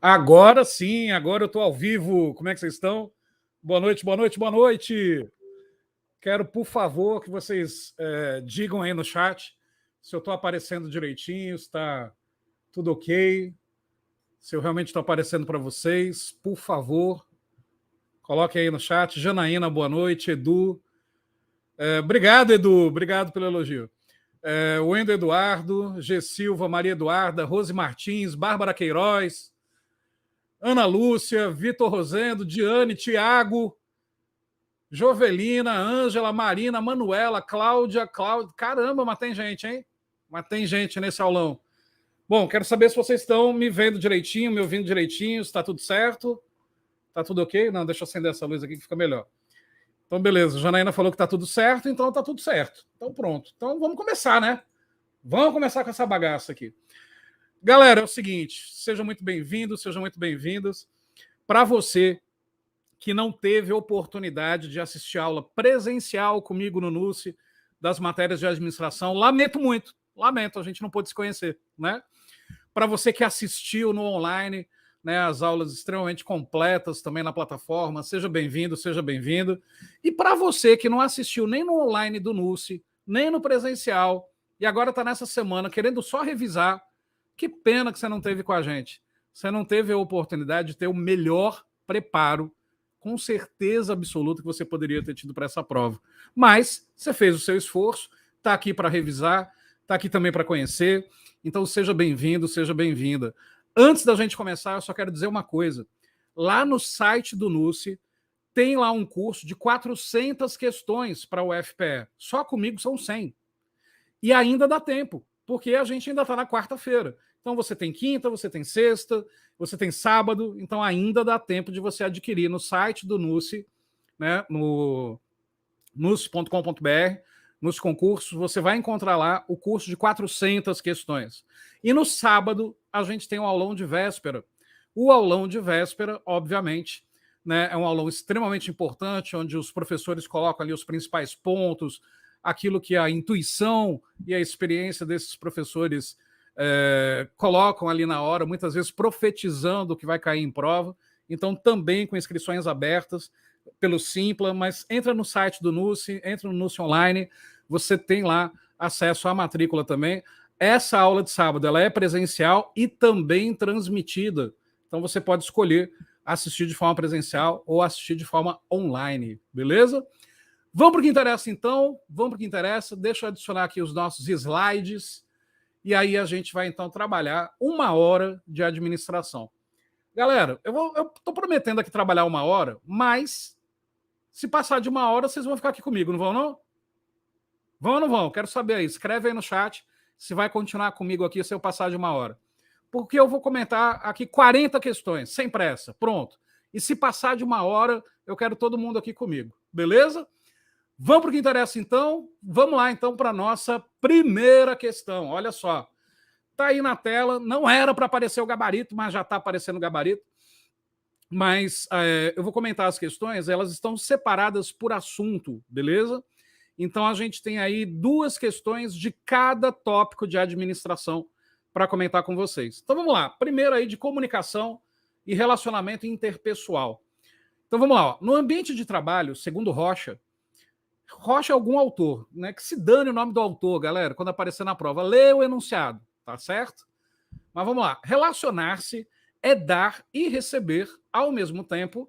Agora sim, agora eu estou ao vivo. Como é que vocês estão? Boa noite, boa noite, boa noite. Quero, por favor, que vocês digam aí no chat se eu estou aparecendo direitinho, se está tudo ok, se eu realmente estou aparecendo para vocês. Por favor, coloque aí no chat. Janaína, boa noite. Edu. Obrigado, Edu. Obrigado pelo elogio. Wendel Eduardo, G. Silva, Maria Eduarda, Rose Martins, Bárbara Queiroz, Ana Lúcia, Vitor Rosendo, Diane, Tiago, Jovelina, Ângela, Marina, Manuela, Cláudia. Caramba, mas tem gente, hein? Mas tem gente nesse aulão. Bom, quero saber se vocês estão me vendo direitinho, me ouvindo direitinho, se está tudo certo. Está tudo ok? Não, deixa eu acender essa luz aqui que fica melhor. Então, beleza. A Janaína falou que está tudo certo, então está tudo certo. Então, pronto. Então, vamos começar, né? Vamos começar com essa bagaça aqui. Galera, é o seguinte, sejam muito bem-vindos, sejam muito bem-vindas. Para você que não teve oportunidade de assistir aula presencial comigo no NUSE das matérias de administração, lamento muito, lamento, a gente não pôde se conhecer, né? Para você que assistiu no online, né, as aulas extremamente completas também na plataforma, seja bem-vindo, seja bem-vindo. E para você que não assistiu nem no online do NUSE, nem no presencial, e agora está nessa semana querendo só revisar, que pena que você não teve com a gente. Você não teve a oportunidade de ter o melhor preparo, com certeza absoluta, que você poderia ter tido para essa prova. Mas você fez o seu esforço, está aqui para revisar, está aqui também para conhecer. Então seja bem-vindo, seja bem-vinda. Antes da gente começar, eu só quero dizer uma coisa. Lá no site do NUSE, tem lá um curso de 400 questões para o FPE. Só comigo são 100. E ainda dá tempo, porque a gente ainda está na quarta-feira. Então você tem quinta, você tem sexta, você tem sábado, então ainda dá tempo de você adquirir no site do NUSE, né, no nuse.com.br, nos concursos, você vai encontrar lá o curso de 400 questões. E no sábado, a gente tem o aulão de véspera. O aulão de véspera, obviamente, né, é um aulão extremamente importante, onde os professores colocam ali os principais pontos, aquilo que a intuição e a experiência desses professores colocam ali na hora, muitas vezes profetizando o que vai cair em prova. Então, também com inscrições abertas pelo Simpla, mas entra no site do NUSE, entra no NUSE Online, você tem lá acesso à matrícula também. Essa aula de sábado ela é presencial e também transmitida. Então, você pode escolher assistir de forma presencial ou assistir de forma online, beleza? Vamos para o que interessa, então. Vamos para o que interessa. Deixa eu adicionar aqui os nossos slides. E aí a gente vai, então, trabalhar 1 hora de administração. Galera, eu estou prometendo aqui trabalhar 1 hora, mas se passar de 1 hora, vocês vão ficar aqui comigo, não vão, não? Vão ou não vão? Quero saber aí. Escreve aí no chat se vai continuar comigo aqui se eu passar de 1 hora. Porque eu vou comentar aqui 40 questões, sem pressa. Pronto. E se passar de 1 hora, eu quero todo mundo aqui comigo. Beleza? Vamos para o que interessa, então? Vamos lá, então, para a nossa primeira questão. Olha só. Está aí na tela. Não era para aparecer o gabarito, mas já está aparecendo o gabarito. Mas eu vou comentar as questões. Elas estão separadas por assunto, beleza? Então, a gente tem aí 2 questões de cada tópico de administração para comentar com vocês. Então, vamos lá. Primeiro aí de comunicação e relacionamento interpessoal. Então, vamos lá. Ó. No ambiente de trabalho, segundo Rocha é algum autor, né? Que se dane o nome do autor, galera, quando aparecer na prova. Lê o enunciado, tá certo? Mas vamos lá. Relacionar-se é dar e receber ao mesmo tempo,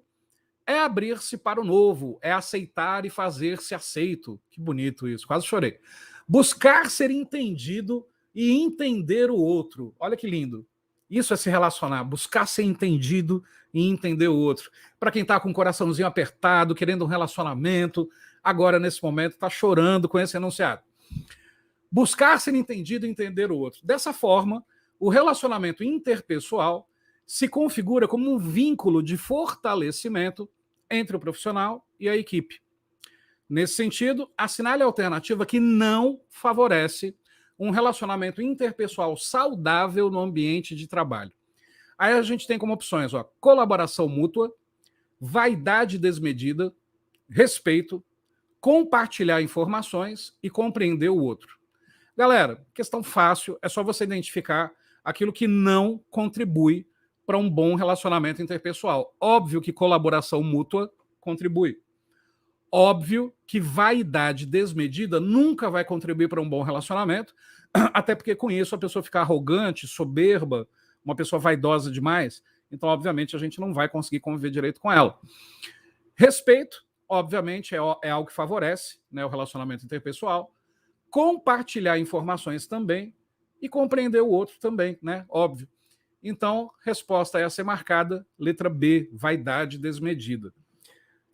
é abrir-se para o novo, é aceitar e fazer-se aceito. Que bonito isso, quase chorei. Buscar ser entendido e entender o outro. Olha que lindo. Isso é se relacionar, buscar ser entendido e entender o outro. Para quem está com o coraçãozinho apertado, querendo um relacionamento, agora nesse momento está chorando com esse enunciado. Buscar ser entendido e entender o outro. Dessa forma, o relacionamento interpessoal se configura como um vínculo de fortalecimento entre o profissional e a equipe. Nesse sentido, assinale a alternativa que não favorece um relacionamento interpessoal saudável no ambiente de trabalho. Aí a gente tem como opções, ó, colaboração mútua, vaidade desmedida, respeito, compartilhar informações e compreender o outro. Galera, questão fácil, é só você identificar aquilo que não contribui para um bom relacionamento interpessoal. Óbvio que colaboração mútua contribui. Óbvio que vaidade desmedida nunca vai contribuir para um bom relacionamento, até porque com isso a pessoa fica arrogante, soberba, uma pessoa vaidosa demais, então obviamente a gente não vai conseguir conviver direito com ela. Respeito, obviamente, é algo que favorece, né, o relacionamento interpessoal. Compartilhar informações também e compreender o outro também, né? Óbvio. Então, resposta é a ser marcada, letra B, vaidade desmedida.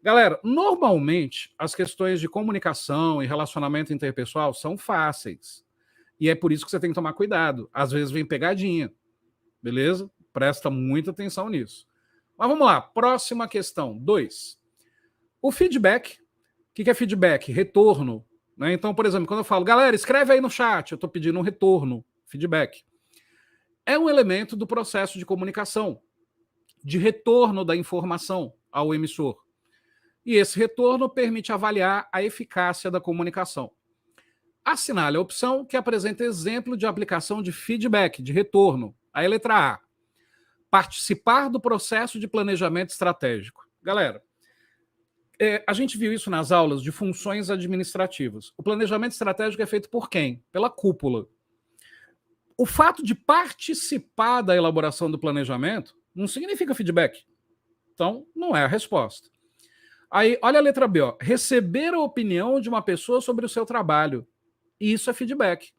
Galera, normalmente as questões de comunicação e relacionamento interpessoal são fáceis. E é por isso que você tem que tomar cuidado. Às vezes vem pegadinha, beleza? Presta muita atenção nisso. Mas vamos lá, próxima questão, 2. O feedback. O que é feedback? Retorno. Né? Então, por exemplo, quando eu falo, galera, escreve aí no chat, eu estou pedindo um retorno, feedback. É um elemento do processo de comunicação, de retorno da informação ao emissor. E esse retorno permite avaliar a eficácia da comunicação. Assinale a opção que apresenta exemplo de aplicação de feedback, de retorno. Aí, letra A. Participar do processo de planejamento estratégico. Galera, a gente viu isso nas aulas de funções administrativas. O planejamento estratégico é feito por quem? Pela cúpula. O fato de participar da elaboração do planejamento não significa feedback. Então, não é a resposta. Aí, olha a letra B, ó. Receber a opinião de uma pessoa sobre o seu trabalho. E isso é feedback.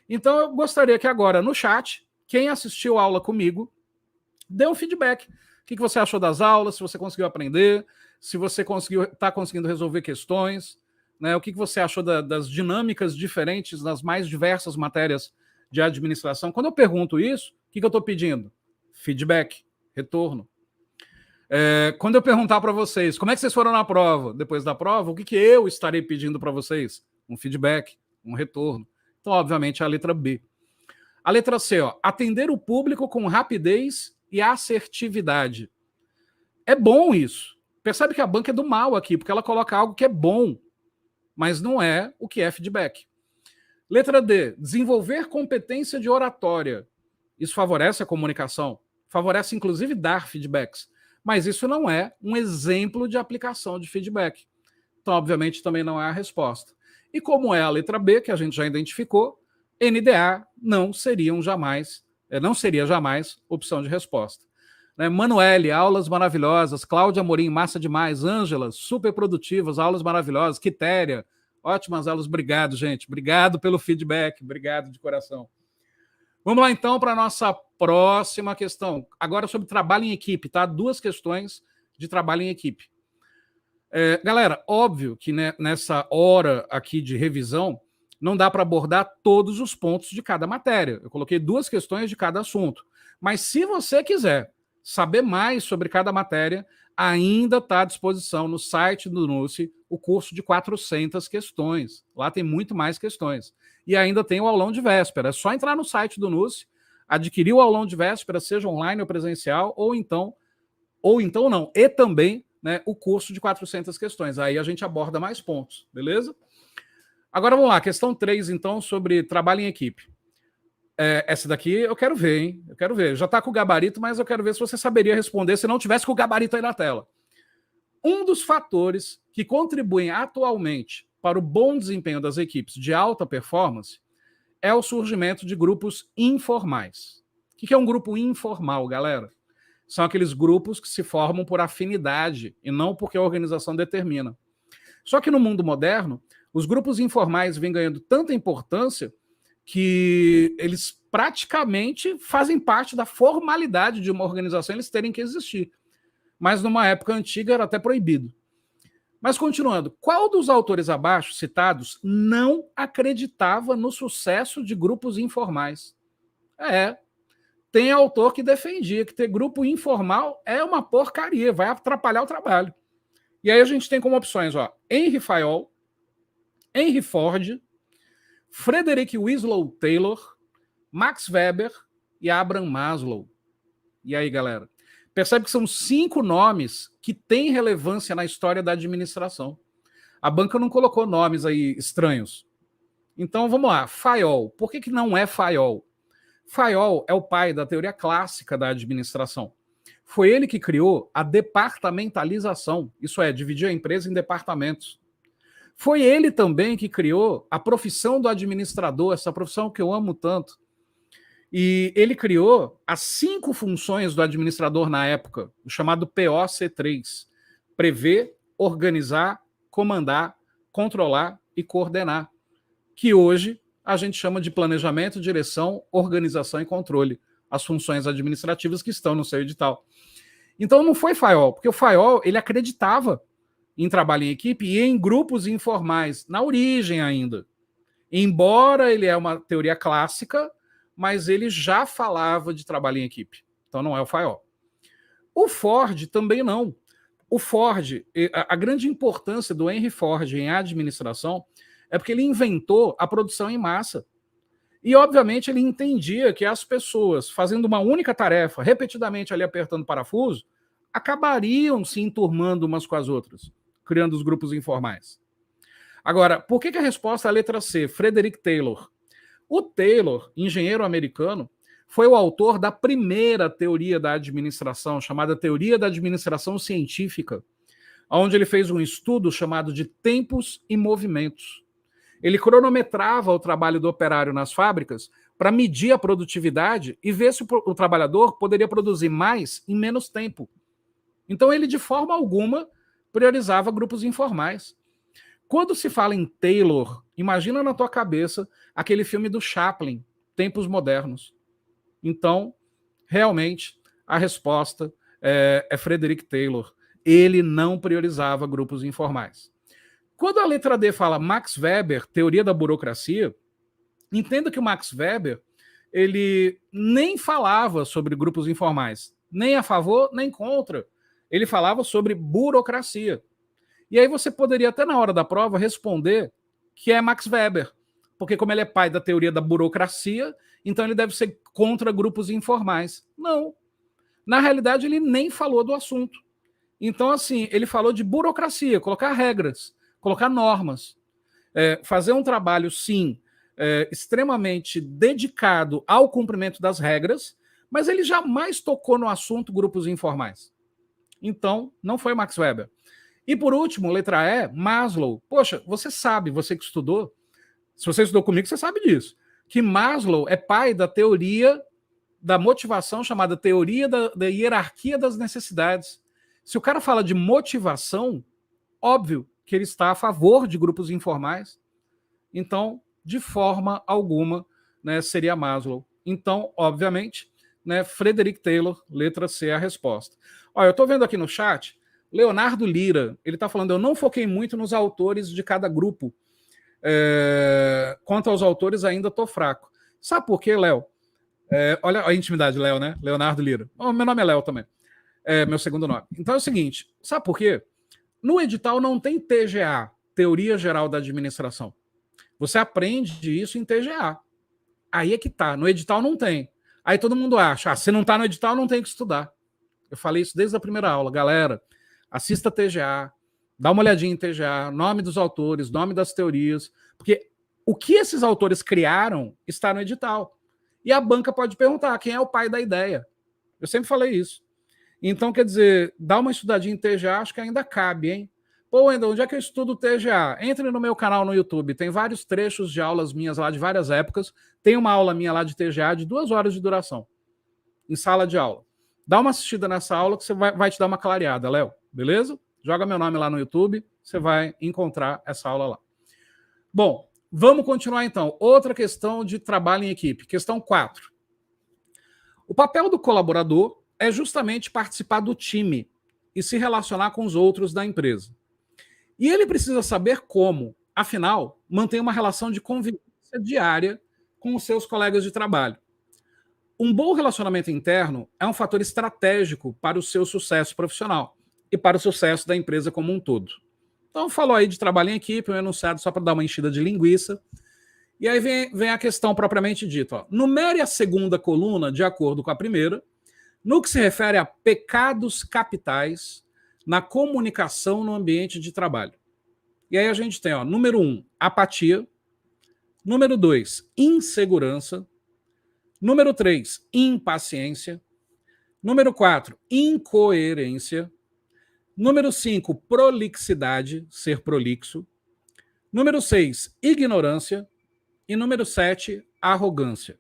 Então, eu gostaria que agora, no chat, quem assistiu a aula comigo, dê um feedback. O que você achou das aulas, se você conseguiu aprender, se você está conseguindo resolver questões, né? O que você achou das dinâmicas diferentes nas mais diversas matérias de administração. Quando eu pergunto isso, o que eu estou pedindo? Feedback, retorno. Quando eu perguntar para vocês, como é que vocês foram na prova? Depois da prova, o que eu estarei pedindo para vocês? Um feedback, um retorno. Então, obviamente, é a letra B. A letra C, ó, atender o público com rapidez e assertividade. É bom isso. Percebe que a banca é do mal aqui, porque ela coloca algo que é bom, mas não é o que é feedback. Letra D, desenvolver competência de oratória. Isso favorece a comunicação, favorece inclusive dar feedbacks, mas isso não é um exemplo de aplicação de feedback. Então, obviamente, também não é a resposta. E como é a letra B, que a gente já identificou, NDA não seria jamais opção de resposta. Né? Manuele, aulas maravilhosas. Cláudia Amorim, massa demais. Ângela, super produtivas, aulas maravilhosas. Quitéria, ótimas aulas. Obrigado, gente. Obrigado pelo feedback. Obrigado de coração. Vamos lá, então, para a nossa próxima questão. Agora sobre trabalho em equipe, tá? 2 questões de trabalho em equipe. Galera, óbvio que nessa hora aqui de revisão não dá para abordar todos os pontos de cada matéria. Eu coloquei 2 questões de cada assunto. Mas se você quiser saber mais sobre cada matéria, ainda está à disposição no site do NUSSE o curso de 400 questões. Lá tem muito mais questões. E ainda tem o aulão de véspera. É só entrar no site do NUSSE, adquirir o aulão de véspera, seja online ou presencial, e também, né, o curso de 400 questões. Aí a gente aborda mais pontos, beleza? Agora vamos lá, questão 3, então, sobre trabalho em equipe. Essa daqui eu quero ver, hein? Eu quero ver. Já está com o gabarito, mas eu quero ver se você saberia responder se não tivesse com o gabarito aí na tela. Um dos fatores que contribuem atualmente para o bom desempenho das equipes de alta performance é o surgimento de grupos informais. O que é um grupo informal, galera? São aqueles grupos que se formam por afinidade e não porque a organização determina. Só que no mundo moderno, os grupos informais vêm ganhando tanta importância que eles praticamente fazem parte da formalidade de uma organização, eles terem que existir. Mas numa época antiga era até proibido. Mas continuando, qual dos autores abaixo citados não acreditava no sucesso de grupos informais? Tem autor que defendia que ter grupo informal é uma porcaria, vai atrapalhar o trabalho. E aí a gente tem como opções, ó, Henry Fayol, Henry Ford, Frederick Winslow Taylor, Max Weber e Abraham Maslow. E aí, galera? Percebe que são 5 nomes que têm relevância na história da administração. A banca não colocou nomes aí estranhos. Então, vamos lá. Fayol. Por que não é Fayol? Fayol é o pai da teoria clássica da administração. Foi ele que criou a departamentalização, isso é, dividir a empresa em departamentos. Foi ele também que criou a profissão do administrador, essa profissão que eu amo tanto. E ele criou as 5 funções do administrador na época, o chamado POC3: prever, organizar, comandar, controlar e coordenar, que hoje a gente chama de planejamento, direção, organização e controle, as funções administrativas que estão no seu edital. Então não foi Fayol, porque o Fayol ele acreditava em trabalho em equipe e em grupos informais, na origem ainda. Embora ele é uma teoria clássica, mas ele já falava de trabalho em equipe. Então não é o Fayol. O Ford também não. O Ford, a grande importância do Henry Ford em administração é porque ele inventou a produção em massa. E, obviamente, ele entendia que as pessoas, fazendo uma única tarefa, repetidamente ali apertando parafuso, acabariam se enturmando umas com as outras, criando os grupos informais. Agora, por que a resposta é a letra C? Frederick Taylor. O Taylor, engenheiro americano, foi o autor da primeira teoria da administração, chamada Teoria da Administração Científica, onde ele fez um estudo chamado de tempos e movimentos. Ele cronometrava o trabalho do operário nas fábricas para medir a produtividade e ver se o trabalhador poderia produzir mais em menos tempo. Então, ele, de forma alguma, priorizava grupos informais. Quando se fala em Taylor, imagina na tua cabeça aquele filme do Chaplin, Tempos Modernos. Então, realmente, a resposta é Frederick Taylor. Ele não priorizava grupos informais. Quando a letra D fala Max Weber, teoria da burocracia, entenda que o Max Weber ele nem falava sobre grupos informais, nem a favor, nem contra. Ele falava sobre burocracia. E aí você poderia até na hora da prova responder que é Max Weber, porque como ele é pai da teoria da burocracia, então ele deve ser contra grupos informais. Não. Na realidade, ele nem falou do assunto. Então, assim, ele falou de burocracia, colocar regras, colocar normas, fazer um trabalho, sim, extremamente dedicado ao cumprimento das regras, mas ele jamais tocou no assunto grupos informais. Então, não foi Max Weber. E por último, letra E, Maslow. Poxa, você sabe, você que estudou, se você estudou comigo, você sabe disso, que Maslow é pai da teoria da motivação chamada teoria da hierarquia das necessidades. Se o cara fala de motivação, óbvio que ele está a favor de grupos informais. Então, de forma alguma, né, seria Maslow. Então, obviamente, né, Frederick Taylor, letra C é a resposta. Olha, eu estou vendo aqui no chat, Leonardo Lira, ele está falando, eu não foquei muito nos autores de cada grupo. Quanto aos autores, ainda estou fraco. Sabe por quê, Léo? Olha a intimidade, Léo, né? Leonardo Lira. Oh, meu nome é Léo também. Meu segundo nome. Então é o seguinte, sabe por quê? No edital não tem TGA, Teoria Geral da Administração. Você aprende isso em TGA. Aí é que tá. No edital não tem. Aí todo mundo acha, se não tá no edital, não tem que estudar. Eu falei isso desde a primeira aula. Galera, assista TGA, dá uma olhadinha em TGA, nome dos autores, nome das teorias, porque o que esses autores criaram está no edital. E a banca pode perguntar quem é o pai da ideia. Eu sempre falei isso. Então, quer dizer, dá uma estudadinha em TGA, acho que ainda cabe, hein? Pô, Wendel, onde é que eu estudo TGA? Entre no meu canal no YouTube, tem vários trechos de aulas minhas lá de várias épocas. Tem uma aula minha lá de TGA de 2 horas de duração, em sala de aula. Dá uma assistida nessa aula que você vai te dar uma clareada, Léo, beleza? Joga meu nome lá no YouTube, você vai encontrar essa aula lá. Bom, vamos continuar então. Outra questão de trabalho em equipe, questão 4. O papel do colaborador é justamente participar do time e se relacionar com os outros da empresa. E ele precisa saber como, afinal, manter uma relação de convivência diária com os seus colegas de trabalho. Um bom relacionamento interno é um fator estratégico para o seu sucesso profissional e para o sucesso da empresa como um todo. Então, falou aí de trabalho em equipe, um enunciado só para dar uma enchida de linguiça. E aí vem a questão propriamente dita. Ó. Numere a segunda coluna de acordo com a primeira, no que se refere a pecados capitais na comunicação no ambiente de trabalho. E aí a gente tem, ó, número 1, apatia. Número 2, insegurança. Número 3, impaciência. Número 4, incoerência. Número 5, prolixidade, ser prolixo. Número 6, ignorância. E número 7, arrogância.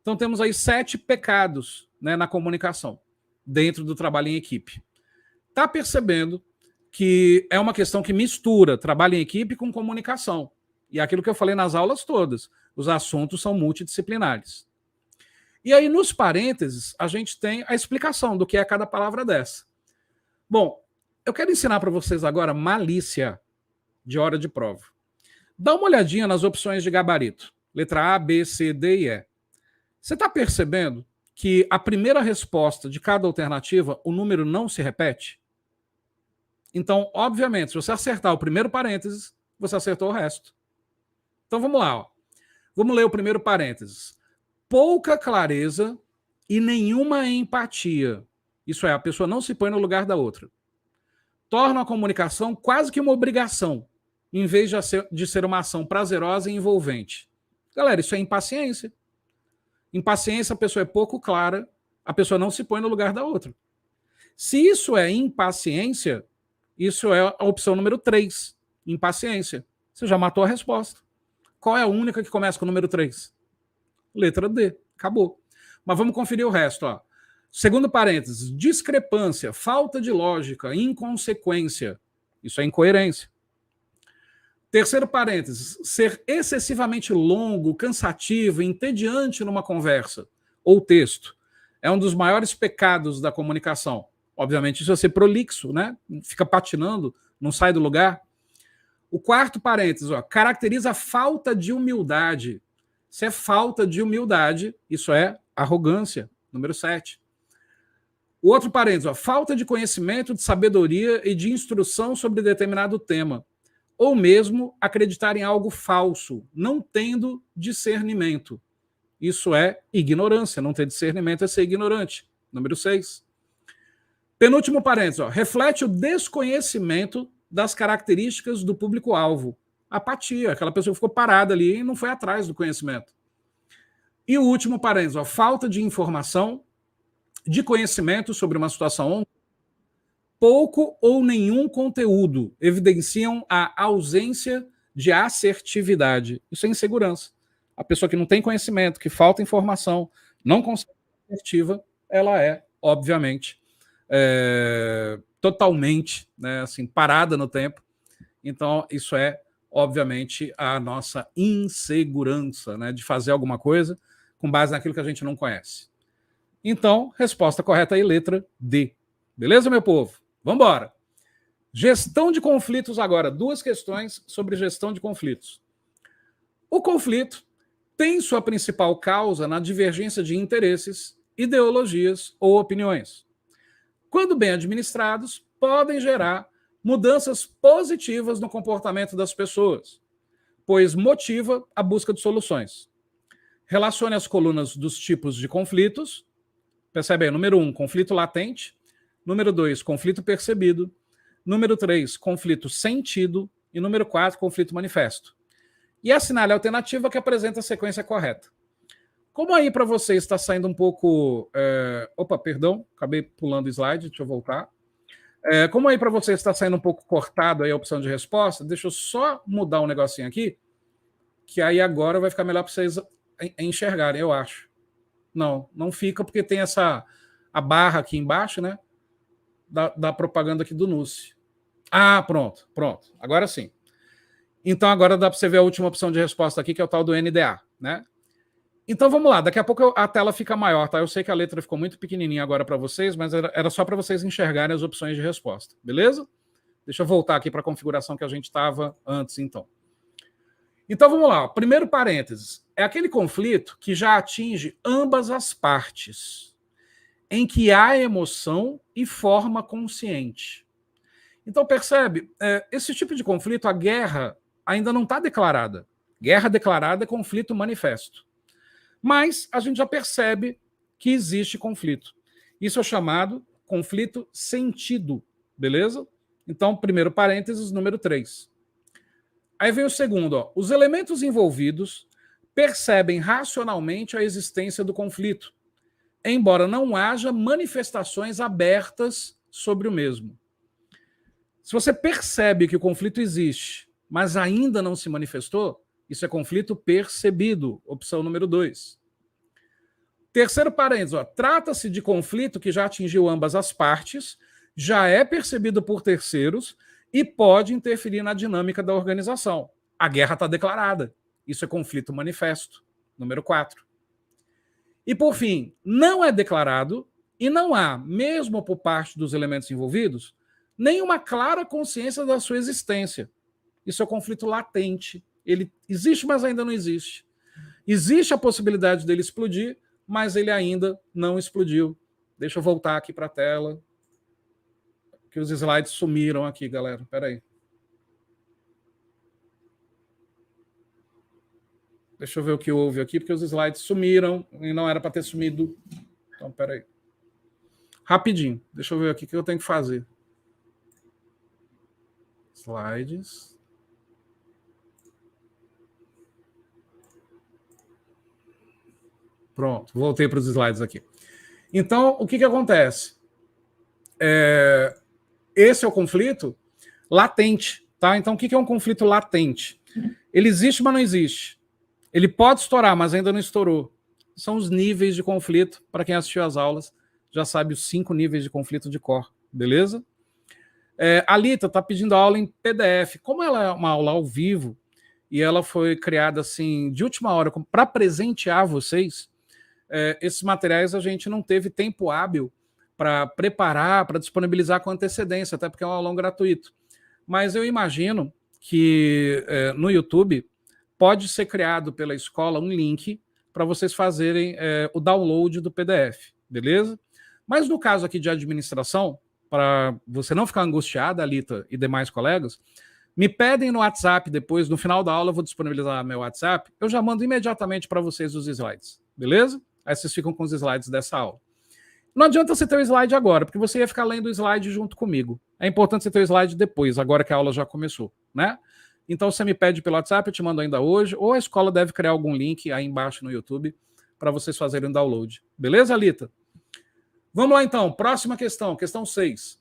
Então temos aí 7 pecados, né, na comunicação, dentro do trabalho em equipe. Tá percebendo que é uma questão que mistura trabalho em equipe com comunicação. E é aquilo que eu falei nas aulas todas, os assuntos são multidisciplinares. E aí, nos parênteses, a gente tem a explicação do que é cada palavra dessa. Bom, eu quero ensinar para vocês agora malícia de hora de prova. Dá uma olhadinha nas opções de gabarito. Letra A, B, C, D e E. Você está percebendo que a primeira resposta de cada alternativa, o número não se repete? Então, obviamente, se você acertar o primeiro parênteses, você acertou o resto. Então, vamos lá. Ó. Vamos ler o primeiro parênteses. Pouca clareza e nenhuma empatia. Isso é, a pessoa não se põe no lugar da outra. Torna a comunicação quase que uma obrigação, em vez de ser uma ação prazerosa e envolvente. Galera, isso é impaciência. Impaciência, a pessoa é pouco clara, a pessoa não se põe no lugar da outra. Se isso é impaciência, isso é a opção número 3, impaciência. Você já matou a resposta. Qual é a única que começa com o número 3? Letra D. Acabou. Mas vamos conferir o resto. Ó. Segundo parênteses, discrepância, falta de lógica, inconsequência. Isso é incoerência. Terceiro parênteses, ser excessivamente longo, cansativo, entediante numa conversa ou texto. É um dos maiores pecados da comunicação. Obviamente, isso é ser prolixo, né? Fica patinando, não sai do lugar. O quarto parênteses, ó, caracteriza a falta de humildade. Se é falta de humildade, isso é arrogância, número 7. O outro parênteses, ó, falta de conhecimento, de sabedoria e de instrução sobre determinado tema. Ou mesmo acreditar em algo falso, não tendo discernimento. Isso é ignorância, não ter discernimento é ser ignorante. Número 6. Penúltimo parênteses, ó, reflete o desconhecimento das características do público-alvo. Apatia, aquela pessoa que ficou parada ali e não foi atrás do conhecimento. E o último parênteses, ó, falta de informação, de conhecimento sobre uma situação, pouco ou nenhum conteúdo evidenciam a ausência de assertividade. Isso é insegurança. A pessoa que não tem conhecimento, que falta informação, não consegue ser assertiva, ela é, obviamente, totalmente, né, assim, parada no tempo. Então, isso é, obviamente, a nossa insegurança, né, de fazer alguma coisa com base naquilo que a gente não conhece. Então, resposta correta aí, letra D. Beleza, meu povo? Vamos embora. Gestão de conflitos agora. 2 questões sobre gestão de conflitos. O conflito tem sua principal causa na divergência de interesses, ideologias ou opiniões. Quando bem administrados, podem gerar mudanças positivas no comportamento das pessoas, pois motiva a busca de soluções. Relacione as colunas dos tipos de conflitos. Percebe aí, número 1, conflito latente. Número 2, conflito percebido. Número 3, conflito sentido. E número 4, conflito manifesto. E assinale a alternativa que apresenta a sequência correta. Como aí para você está saindo um pouco... Opa, perdão, acabei pulando o slide, deixa eu voltar. Como aí para você está saindo um pouco cortado aí a opção de resposta, deixa eu só mudar um negocinho aqui, que aí agora vai ficar melhor para vocês enxergarem, eu acho. Não, não fica porque tem a barra aqui embaixo, né? Da propaganda aqui do NUSSE. Ah, pronto. Agora sim. Então agora dá para você ver a última opção de resposta aqui, que é o tal do NDA, né? Então vamos lá, daqui a pouco a tela fica maior, tá? Eu sei que a letra ficou muito pequenininha agora para vocês, mas era só para vocês enxergarem as opções de resposta, beleza? Deixa eu voltar aqui para a configuração que a gente estava antes, então. Então vamos lá, primeiro parênteses. É aquele conflito que já atinge ambas as partes, em que há emoção e forma consciente. Então percebe, esse tipo de conflito, a guerra ainda não está declarada. Guerra declarada é conflito manifesto. Mas a gente já percebe que existe conflito. Isso é chamado conflito sentido, beleza? Então, primeiro parênteses, número 3. Aí vem o segundo, ó. Os elementos envolvidos percebem racionalmente a existência do conflito, embora não haja manifestações abertas sobre o mesmo. Se você percebe que o conflito existe, mas ainda não se manifestou, isso é conflito percebido, opção número 2. Terceiro parênteses, trata-se de conflito que já atingiu ambas as partes, já é percebido por terceiros e pode interferir na dinâmica da organização. A guerra está declarada. Isso é conflito manifesto, número 4. E, por fim, não é declarado e não há, mesmo por parte dos elementos envolvidos, nenhuma clara consciência da sua existência. Isso é conflito latente. Ele existe, mas ainda não existe. Existe a possibilidade dele explodir, mas ele ainda não explodiu. Deixa eu voltar aqui para a tela, que os slides sumiram aqui, galera. Espera aí. Deixa eu ver o que houve aqui, porque os slides sumiram e não era para ter sumido. Então, espera aí. Rapidinho. Deixa eu ver aqui o que eu tenho que fazer. Slides. Pronto, voltei para os slides aqui. Então, o que acontece? Esse é o conflito latente, tá? Então, o que é um conflito latente? Ele existe, mas não existe. Ele pode estourar, mas ainda não estourou. São os níveis de conflito. Para quem assistiu às aulas, já sabe os 5 níveis de conflito de cor, beleza? A Lita está pedindo aula em PDF. Como ela é uma aula ao vivo e ela foi criada assim de última hora para presentear vocês, esses materiais a gente não teve tempo hábil para preparar, para disponibilizar com antecedência, até porque é um aulão gratuito. Mas eu imagino que no YouTube pode ser criado pela escola um link para vocês fazerem o download do PDF, beleza? Mas no caso aqui de administração, para você não ficar angustiada, Alita e demais colegas, me pedem no WhatsApp depois, no final da aula eu vou disponibilizar meu WhatsApp, eu já mando imediatamente para vocês os slides, beleza? Aí vocês ficam com os slides dessa aula. Não adianta você ter o slide agora, porque você ia ficar lendo o slide junto comigo. É importante você ter o slide depois, agora que a aula já começou, né? Então você me pede pelo WhatsApp, eu te mando ainda hoje, ou a escola deve criar algum link aí embaixo no YouTube para vocês fazerem o download. Beleza, Alita? Vamos lá então, próxima questão, questão 6.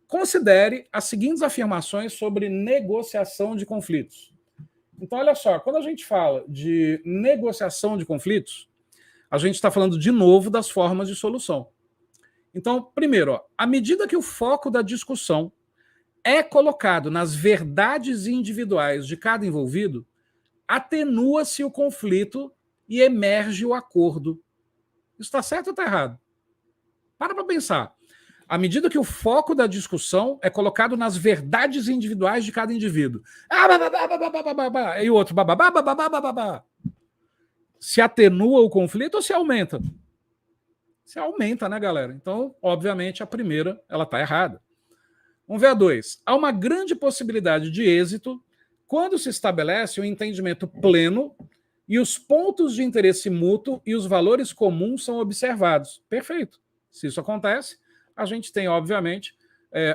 Considere as seguintes afirmações sobre negociação de conflitos. Então, olha só, quando a gente fala de negociação de conflitos, a gente está falando de novo das formas de solução. Então, primeiro, à medida que o foco da discussão é colocado nas verdades individuais de cada envolvido, atenua-se o conflito e emerge o acordo. Isso está certo ou está errado? Para pensar. À medida que o foco da discussão é colocado nas verdades individuais de cada indivíduo. E o outro. Se atenua o conflito ou se aumenta? Se aumenta, né, galera? Então, obviamente, a primeira ela está errada. Vamos ver a 2. Há uma grande possibilidade de êxito quando se estabelece um entendimento pleno e os pontos de interesse mútuo e os valores comuns são observados. Perfeito. Se isso acontece, a gente tem, obviamente,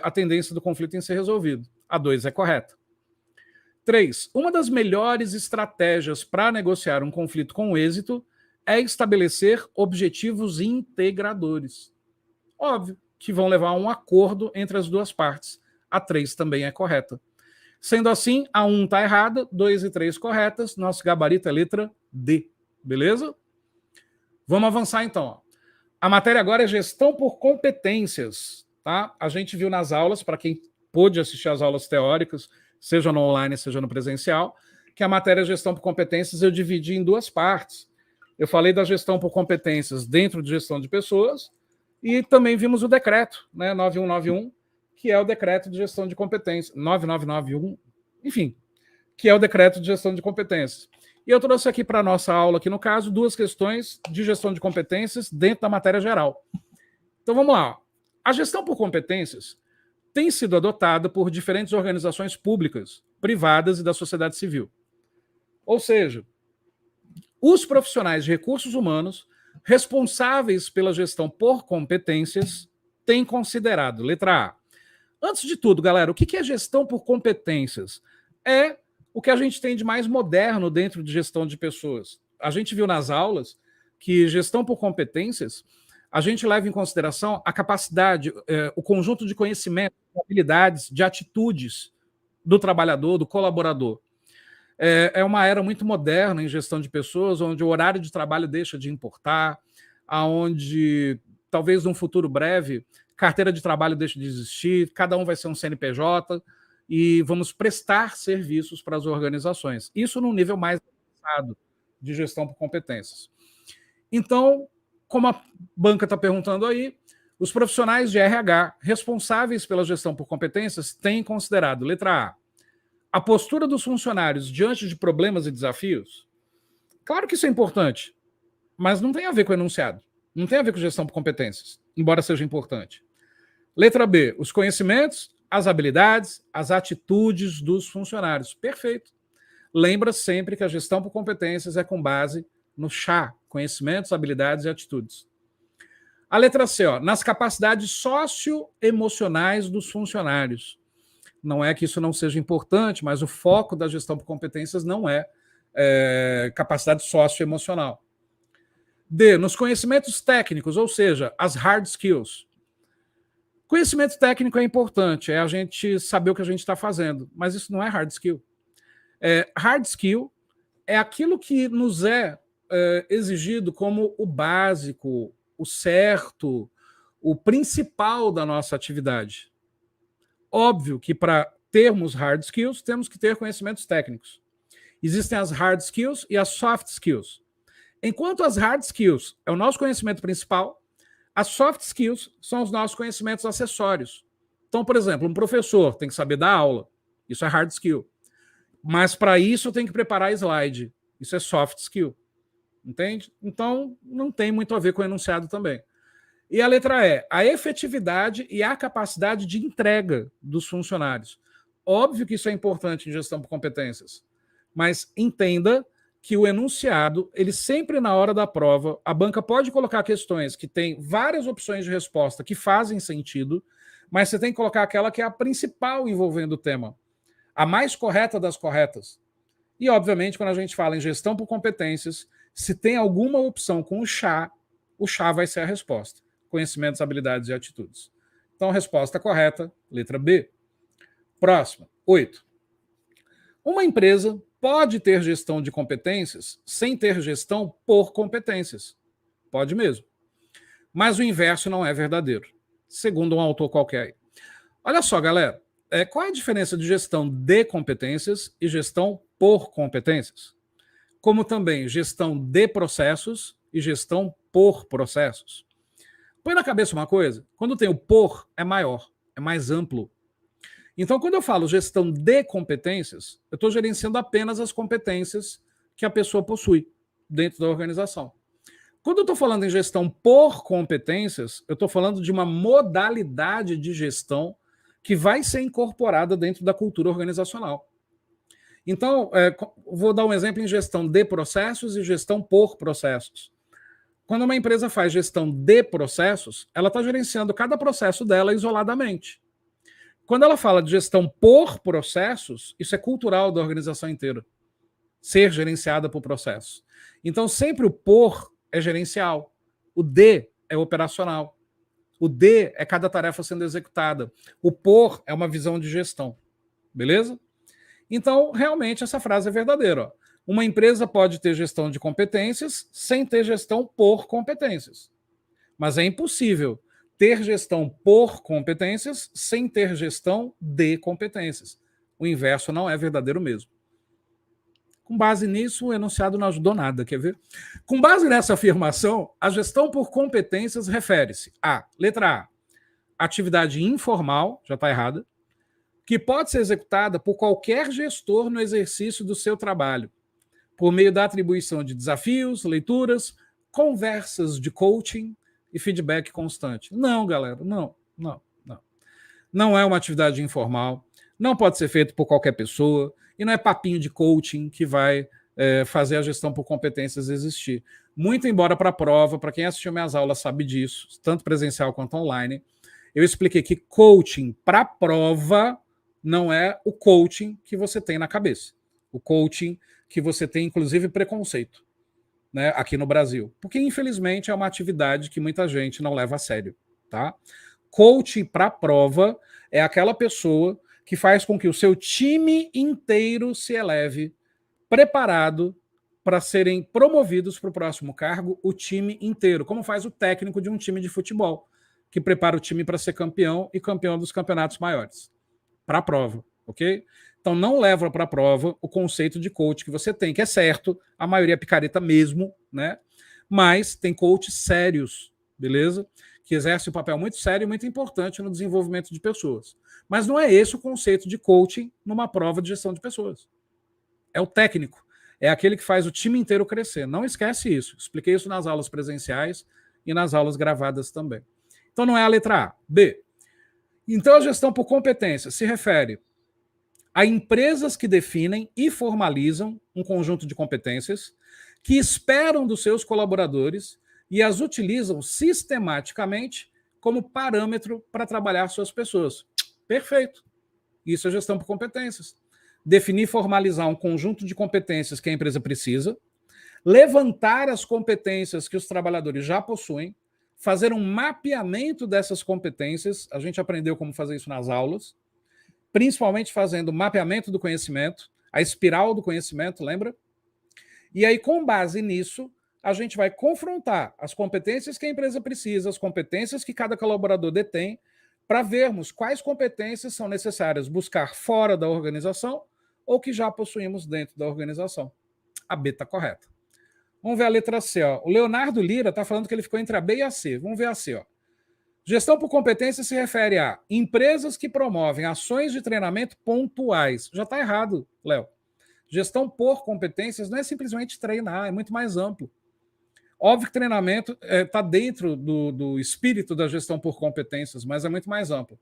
a tendência do conflito em ser resolvido. A 2 é correta. 3. Uma das melhores estratégias para negociar um conflito com êxito é estabelecer objetivos integradores. Óbvio que vão levar a um acordo entre as duas partes. A 3 também é correta. Sendo assim, a 1 está errada, 2 e 3 corretas, nosso gabarito é letra D. Beleza? Vamos avançar então. A matéria agora é gestão por competências. Tá? A gente viu nas aulas, para quem pôde assistir às aulas teóricas, seja no online, seja no presencial, que a matéria gestão por competências eu dividi em 2 partes. Eu falei da gestão por competências dentro de gestão de pessoas e também vimos o decreto, né, 9191, que é o decreto de gestão de competências, 9991, enfim, que é o decreto de gestão de competências. E eu trouxe aqui para a nossa aula, aqui no caso, 2 questões de gestão de competências dentro da matéria geral. Então vamos lá. A gestão por competências tem sido adotada por diferentes organizações públicas, privadas e da sociedade civil. Ou seja, os profissionais de recursos humanos responsáveis pela gestão por competências têm considerado, letra A. Antes de tudo, galera, o que é gestão por competências? É o que a gente tem de mais moderno dentro de gestão de pessoas. a gente viu nas aulas que gestão por competências, a gente leva em consideração a capacidade, o conjunto de conhecimentos, de habilidades, de atitudes do trabalhador, do colaborador. É uma era muito moderna em gestão de pessoas, onde o horário de trabalho deixa de importar, aonde talvez num futuro breve carteira de trabalho deixe de existir, cada um vai ser um CNPJ e vamos prestar serviços para as organizações. Isso num nível mais avançado de gestão por competências. Então, como a banca está perguntando aí, os profissionais de RH responsáveis pela gestão por competências têm considerado, letra A postura dos funcionários diante de problemas e desafios. Claro que isso é importante, mas não tem a ver com o enunciado. Não tem a ver com gestão por competências, embora seja importante. Letra B, os conhecimentos, as habilidades, as atitudes dos funcionários. Perfeito. Lembra sempre que a gestão por competências é com base no CHA, conhecimentos, habilidades e atitudes. A letra C, nas capacidades socioemocionais dos funcionários. Não é que isso não seja importante, mas o foco da gestão por competências não é capacidade socioemocional. D, nos conhecimentos técnicos, ou seja, as hard skills. Conhecimento técnico é importante, é a gente saber o que a gente está fazendo, mas isso não é hard skill. Hard skill é aquilo que nos é exigido como o básico, o certo, o principal da nossa atividade. Óbvio que para termos hard skills, temos que ter conhecimentos técnicos. Existem as hard skills e as soft skills. Enquanto as hard skills é o nosso conhecimento principal, as soft skills são os nossos conhecimentos acessórios. Então, por exemplo, um professor tem que saber dar aula. Isso é hard skill. Mas para isso tem que preparar slide. Isso é soft skill. Entende? Então, não tem muito a ver com o enunciado também. E a letra E, a efetividade e a capacidade de entrega dos funcionários. Óbvio que isso é importante em gestão por competências, mas entenda que o enunciado, ele sempre na hora da prova, a banca pode colocar questões que têm várias opções de resposta que fazem sentido, mas você tem que colocar aquela que é a principal envolvendo o tema, a mais correta das corretas. E, obviamente, quando a gente fala em gestão por competências, se tem alguma opção com o chá vai ser a resposta. Conhecimentos, habilidades e atitudes. Então, resposta correta, letra B. Próxima, 8. Uma empresa pode ter gestão de competências sem ter gestão por competências. Pode mesmo. Mas o inverso não é verdadeiro, segundo um autor qualquer. Olha só, galera, qual é a diferença de gestão de competências e gestão por competências? Como também gestão de processos e gestão por processos. Põe na cabeça uma coisa, quando tem o por, é maior, é mais amplo. Então, quando eu falo gestão de competências, eu estou gerenciando apenas as competências que a pessoa possui dentro da organização. Quando eu estou falando em gestão por competências, eu estou falando de uma modalidade de gestão que vai ser incorporada dentro da cultura organizacional. Então, vou dar um exemplo em gestão de processos e gestão por processos. Quando uma empresa faz gestão de processos, ela está gerenciando cada processo dela isoladamente. Quando ela fala de gestão por processos, isso é cultural da organização inteira. Ser gerenciada por processos. Então, sempre o por é gerencial. O de é operacional. O de é cada tarefa sendo executada. O por é uma visão de gestão. Beleza? Então, realmente, essa frase é verdadeira. Ó. Uma empresa pode ter gestão de competências sem ter gestão por competências. Mas é impossível ter gestão por competências sem ter gestão de competências. O inverso não é verdadeiro mesmo. Com base nisso, o enunciado não ajudou nada, quer ver? Com base nessa afirmação, a gestão por competências refere-se a, letra A, atividade informal, já está errada, que pode ser executada por qualquer gestor no exercício do seu trabalho, por meio da atribuição de desafios, leituras, conversas de coaching e feedback constante. Não, galera, não. Não é uma atividade informal, não pode ser feito por qualquer pessoa, e não é papinho de coaching que vai fazer a gestão por competências existir. Muito embora para a prova, para quem assistiu minhas aulas sabe disso, tanto presencial quanto online, eu expliquei que coaching para a prova não é o coaching que você tem na cabeça. O coaching que você tem, inclusive, preconceito. né, aqui no Brasil. Porque, infelizmente, é uma atividade que muita gente não leva a sério. Tá? Coach para a prova é aquela pessoa que faz com que o seu time inteiro se eleve preparado para serem promovidos para o próximo cargo, o time inteiro, como faz o técnico de um time de futebol, que prepara o time para ser campeão e campeão dos campeonatos maiores, para a prova, ok? Então não leva para a prova o conceito de coach que você tem, que é certo, a maioria é picareta mesmo, né? Mas tem coaches sérios, beleza? Que exerce um papel muito sério e muito importante no desenvolvimento de pessoas. Mas não é esse o conceito de coaching numa prova de gestão de pessoas. É o técnico, é aquele que faz o time inteiro crescer. Não esquece isso. Expliquei isso nas aulas presenciais e nas aulas gravadas também. Então não é a letra A. B. Então a gestão por competência se refere a empresas que definem e formalizam um conjunto de competências que esperam dos seus colaboradores e as utilizam sistematicamente como parâmetro para trabalhar suas pessoas. Perfeito. Isso é gestão por competências. Definir e formalizar um conjunto de competências que a empresa precisa, levantar as competências que os trabalhadores já possuem, fazer um mapeamento dessas competências, a gente aprendeu como fazer isso nas aulas, principalmente fazendo mapeamento do conhecimento, a espiral do conhecimento, lembra? E aí, com base nisso, a gente vai confrontar as competências que a empresa precisa, as competências que cada colaborador detém, para vermos quais competências são necessárias buscar fora da organização ou que já possuímos dentro da organização. A B está correta. Vamos ver a letra C. Ó. O Leonardo Lira está falando que ele ficou entre a B e a C. Vamos ver a C. Ó. Gestão por competência se refere a empresas que promovem ações de treinamento pontuais. Já está errado, Léo. Gestão por competências não é simplesmente treinar, é muito mais amplo. Óbvio que treinamento está dentro do espírito da gestão por competências, mas é muito mais amplo.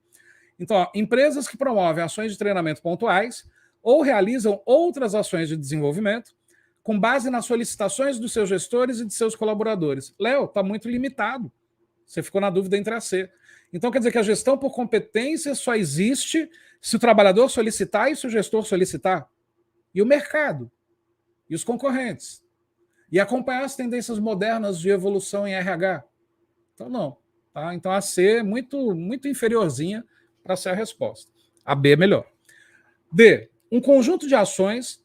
Então, ó, empresas que promovem ações de treinamento pontuais ou realizam outras ações de desenvolvimento com base nas solicitações dos seus gestores e de seus colaboradores. Léo, está muito limitado. Você ficou na dúvida entre a C. Então, quer dizer que a gestão por competências só existe se o trabalhador solicitar e se o gestor solicitar. E o mercado? E os concorrentes? E acompanhar as tendências modernas de evolução em RH? Então, não. Tá? Então, a C é muito, muito inferiorzinha para ser a resposta. A B é melhor. D. Um conjunto de ações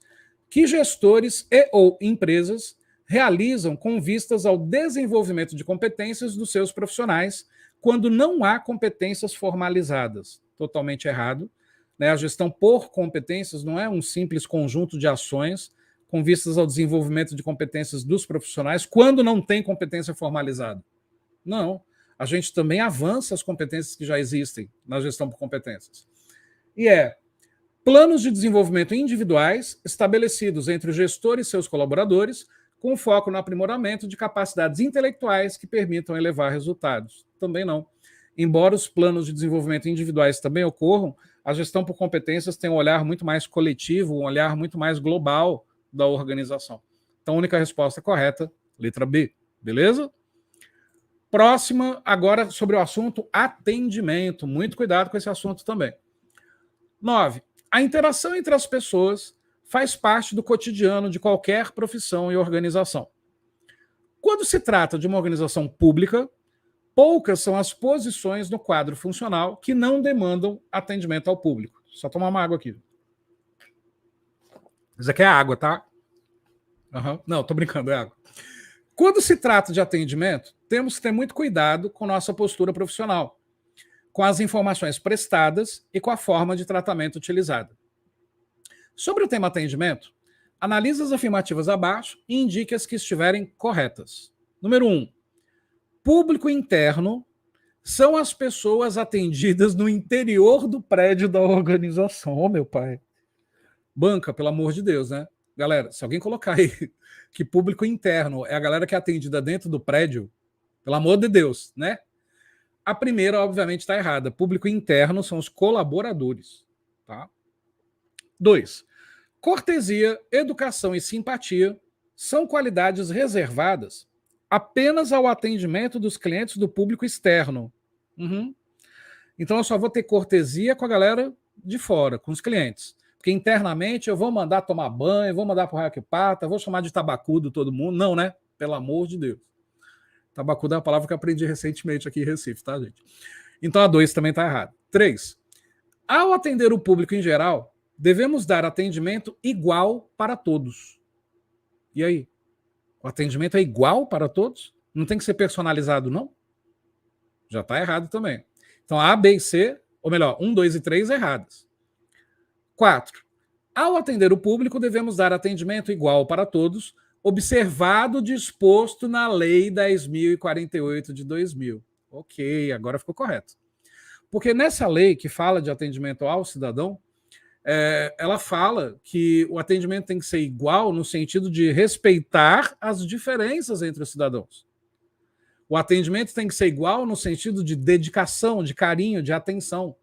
que gestores e ou empresas realizam com vistas ao desenvolvimento de competências dos seus profissionais quando não há competências formalizadas. Totalmente errado. Né? A gestão por competências não é um simples conjunto de ações com vistas ao desenvolvimento de competências dos profissionais quando não tem competência formalizada. Não. A gente também avança as competências que já existem na gestão por competências. E planos de desenvolvimento individuais estabelecidos entre o gestor e seus colaboradores com foco no aprimoramento de capacidades intelectuais que permitam elevar resultados. Também não. Embora os planos de desenvolvimento individuais também ocorram, a gestão por competências tem um olhar muito mais coletivo, um olhar muito mais global da organização. Então, a única resposta correta, letra B. Beleza? Próxima, agora sobre o assunto atendimento. Muito cuidado com esse assunto também. 9. A interação entre as pessoas faz parte do cotidiano de qualquer profissão e organização. Quando se trata de uma organização pública, poucas são as posições no quadro funcional que não demandam atendimento ao público. Só tomar uma água aqui. Isso aqui é água, tá? Uhum. Não, tô brincando, é água. Quando se trata de atendimento, temos que ter muito cuidado com nossa postura profissional, com as informações prestadas e com a forma de tratamento utilizada. Sobre o tema atendimento, analise as afirmativas abaixo e indique as que estiverem corretas. Número 1. Público interno são as pessoas atendidas no interior do prédio da organização. Oh, meu pai. Banca, pelo amor de Deus, né? Galera, se alguém colocar aí que público interno é a galera que é atendida dentro do prédio, pelo amor de Deus, né? A primeira, obviamente, está errada. Público interno são os colaboradores. Tá? 2. Cortesia, educação e simpatia são qualidades reservadas apenas ao atendimento dos clientes do público externo. Uhum. Então, eu só vou ter cortesia com a galera de fora, com os clientes. Porque internamente eu vou mandar tomar banho, vou mandar pro raio que pata, vou chamar de tabacudo todo mundo. Não, né? Pelo amor de Deus. Tabacuda é uma palavra que eu aprendi recentemente aqui em Recife, tá, gente? Então a 2 também está errada. 3. Ao atender o público em geral, devemos dar atendimento igual para todos. E aí? O atendimento é igual para todos? Não tem que ser personalizado, não? Já está errado também. Então A, B e C, ou melhor, 1, 2 e 3 erradas. 4. Ao atender o público, devemos dar atendimento igual para todos, observado o disposto na Lei 10.048 de 2000. Ok, agora ficou correto. Porque nessa lei que fala de atendimento ao cidadão, ela fala que o atendimento tem que ser igual no sentido de respeitar as diferenças entre os cidadãos. O atendimento tem que ser igual no sentido de dedicação, de carinho, de atenção.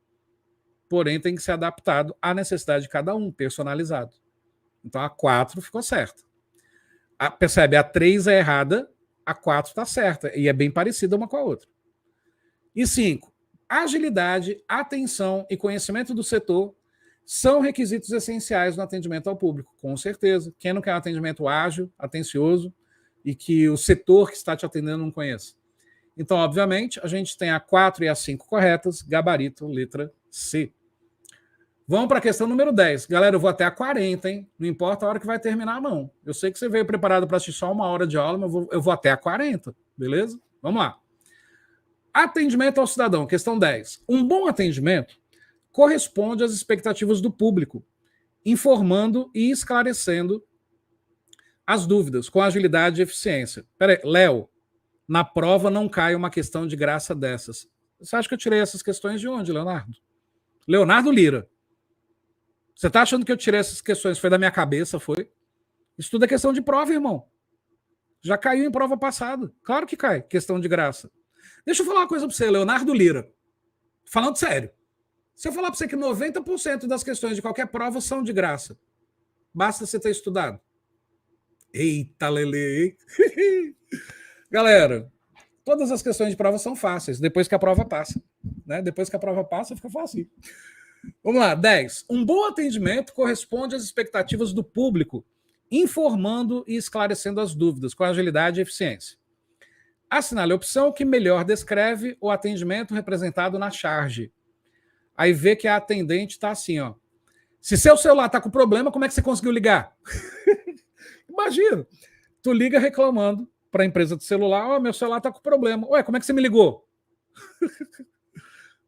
Porém, tem que ser adaptado à necessidade de cada um, personalizado. Então, a 4 ficou certa. Percebe? A 3 é errada, a 4 está certa. E é bem parecida uma com a outra. E 5. Agilidade, atenção e conhecimento do setor são requisitos essenciais no atendimento ao público, com certeza. Quem não quer um atendimento ágil, atencioso e que o setor que está te atendendo não conheça? Então, obviamente, a gente tem a 4 e a 5 corretas, gabarito, letra C. Vamos para a questão número 10. Galera, eu vou até a 40, hein? Não importa a hora que vai terminar, não. Eu sei que você veio preparado para assistir só 1 hora de aula, mas eu vou até a 40, beleza? Vamos lá. Atendimento ao cidadão, questão 10. Um bom atendimento corresponde às expectativas do público, informando e esclarecendo as dúvidas com agilidade e eficiência. Peraí, Léo, na prova não cai uma questão de graça dessas. Você acha que eu tirei essas questões de onde, Leonardo? Leonardo Lira. Você está achando que eu tirei essas questões? Foi da minha cabeça, foi? Isso tudo é questão de prova, irmão. Já caiu em prova passada. Claro que cai, questão de graça. Deixa eu falar uma coisa para você, Leonardo Lira. Falando sério. Se eu falar para você que 90% das questões de qualquer prova são de graça, basta você ter estudado. Eita, Lele! Galera, todas as questões de prova são fáceis, depois que a prova passa. Né? Depois que a prova passa, fica fácil. Vamos lá, 10. Um bom atendimento corresponde às expectativas do público, informando e esclarecendo as dúvidas com agilidade e eficiência. Assinale a opção que melhor descreve o atendimento representado na charge. Aí vê que a atendente está assim, ó. Se seu celular está com problema, como é que você conseguiu ligar? Imagina. Tu liga reclamando para a empresa de celular, ó, meu celular está com problema. Ué, como é que você me ligou?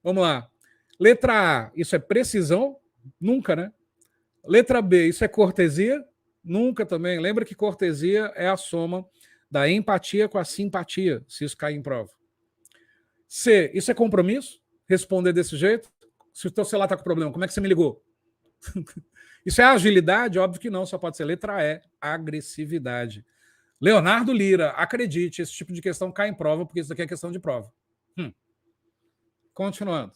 Vamos lá. Letra A, isso é precisão? Nunca, né? Letra B, isso é cortesia? Nunca também. Lembra que cortesia é a soma da empatia com a simpatia, se isso cair em prova. C, isso é compromisso? Responder desse jeito? Se o teu celular está com problema, como é que você me ligou? Isso é agilidade? Óbvio que não, só pode ser letra E, agressividade. Leonardo Lira, acredite, esse tipo de questão cai em prova, porque isso aqui é questão de prova. Continuando.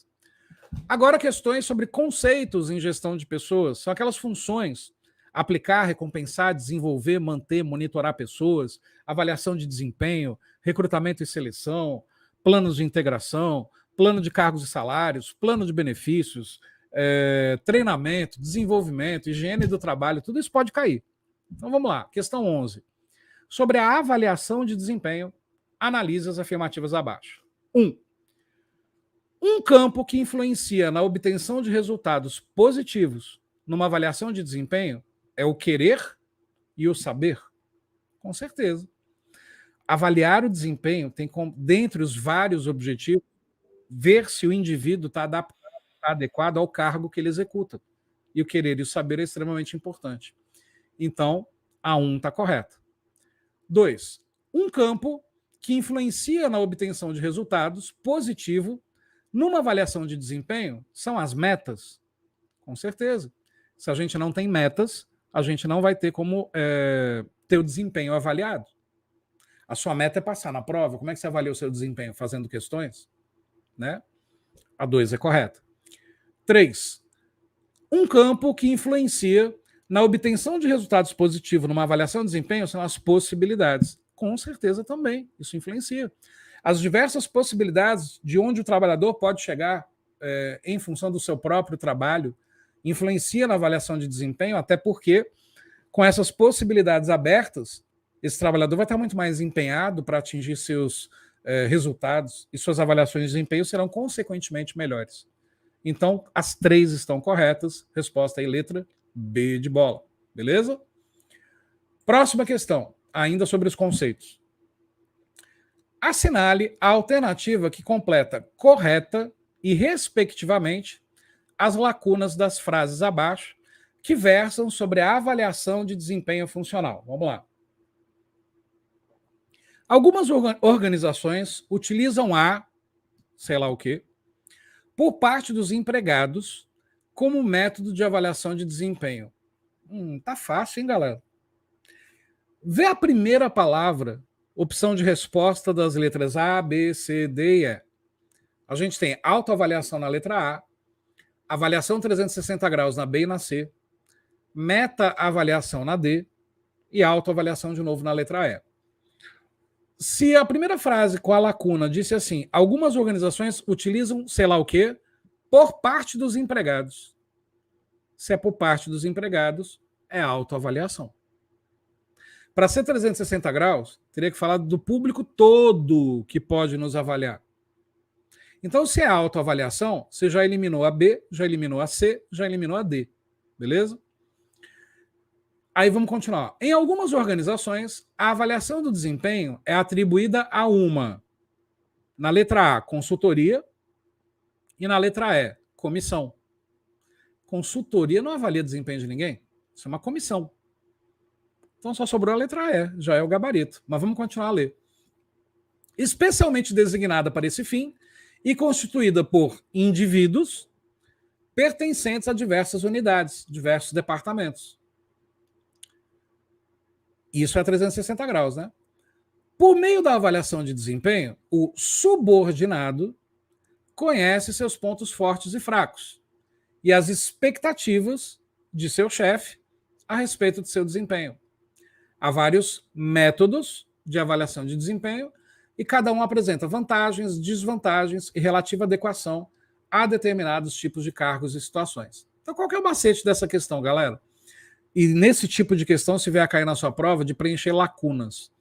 Agora, questões sobre conceitos em gestão de pessoas. São aquelas funções: aplicar, recompensar, desenvolver, manter, monitorar pessoas, avaliação de desempenho, recrutamento e seleção, planos de integração, plano de cargos e salários, plano de benefícios, treinamento, desenvolvimento, higiene do trabalho, tudo isso pode cair. Então vamos lá, questão 11. Sobre a avaliação de desempenho, analise as afirmativas abaixo. 1. Um campo que influencia na obtenção de resultados positivos numa avaliação de desempenho é o querer e o saber. Com certeza. Avaliar o desempenho tem, dentre os vários objetivos, ver se o indivíduo está adaptado, está adequado ao cargo que ele executa. E o querer e o saber é extremamente importante. Então, a 1 está correta. 2. Um campo que influencia na obtenção de resultados positivo numa avaliação de desempenho são as metas. Com certeza. Se a gente não tem metas, a gente não vai ter como ter o desempenho avaliado. A sua meta é passar na prova. Como é que você avalia o seu desempenho? Fazendo questões? Né? A 2 é correta. 3. Um campo que influencia na obtenção de resultados positivos numa avaliação de desempenho são as possibilidades. Com certeza também, isso influencia. As diversas possibilidades de onde o trabalhador pode chegar em função do seu próprio trabalho influencia na avaliação de desempenho, até porque com essas possibilidades abertas, esse trabalhador vai estar muito mais empenhado para atingir seus resultados e suas avaliações de desempenho serão consequentemente melhores. Então, as 3 estão corretas. Resposta aí, letra B de bola. Beleza? Próxima questão, ainda sobre os conceitos. Assinale a alternativa que completa correta e, respectivamente, as lacunas das frases abaixo que versam sobre a avaliação de desempenho funcional. Vamos lá. Algumas organizações utilizam a, sei lá o quê, por parte dos empregados como método de avaliação de desempenho. Tá fácil, hein, galera? Vê a primeira palavra, opção de resposta das letras A, B, C, D e E. A gente tem autoavaliação na letra A, avaliação 360 graus na B e na C, meta-avaliação na D e autoavaliação de novo na letra E. Se a primeira frase com a lacuna disse assim, algumas organizações utilizam sei lá o quê por parte dos empregados. Se é por parte dos empregados, é autoavaliação. Para ser 360 graus, teria que falar do público todo que pode nos avaliar. Então, se é autoavaliação, você já eliminou a B, já eliminou a C, já eliminou a D. Beleza? Aí vamos continuar. Em algumas organizações, a avaliação do desempenho é atribuída a uma. Na letra A, consultoria. E na letra E, comissão. Consultoria não avalia desempenho de ninguém. Isso é uma comissão. Então só sobrou a letra E, já é o gabarito. Mas vamos continuar a ler. Especialmente designada para esse fim e constituída por indivíduos pertencentes a diversas unidades, diversos departamentos. Isso é 360 graus, né? Por meio da avaliação de desempenho, o subordinado conhece seus pontos fortes e fracos e as expectativas de seu chefe a respeito de seu desempenho. Há vários métodos de avaliação de desempenho e cada um apresenta vantagens, desvantagens e relativa adequação a determinados tipos de cargos e situações. Então, qual que é o macete dessa questão, galera? E nesse tipo de questão, se vier a cair na sua prova, de preencher lacunas.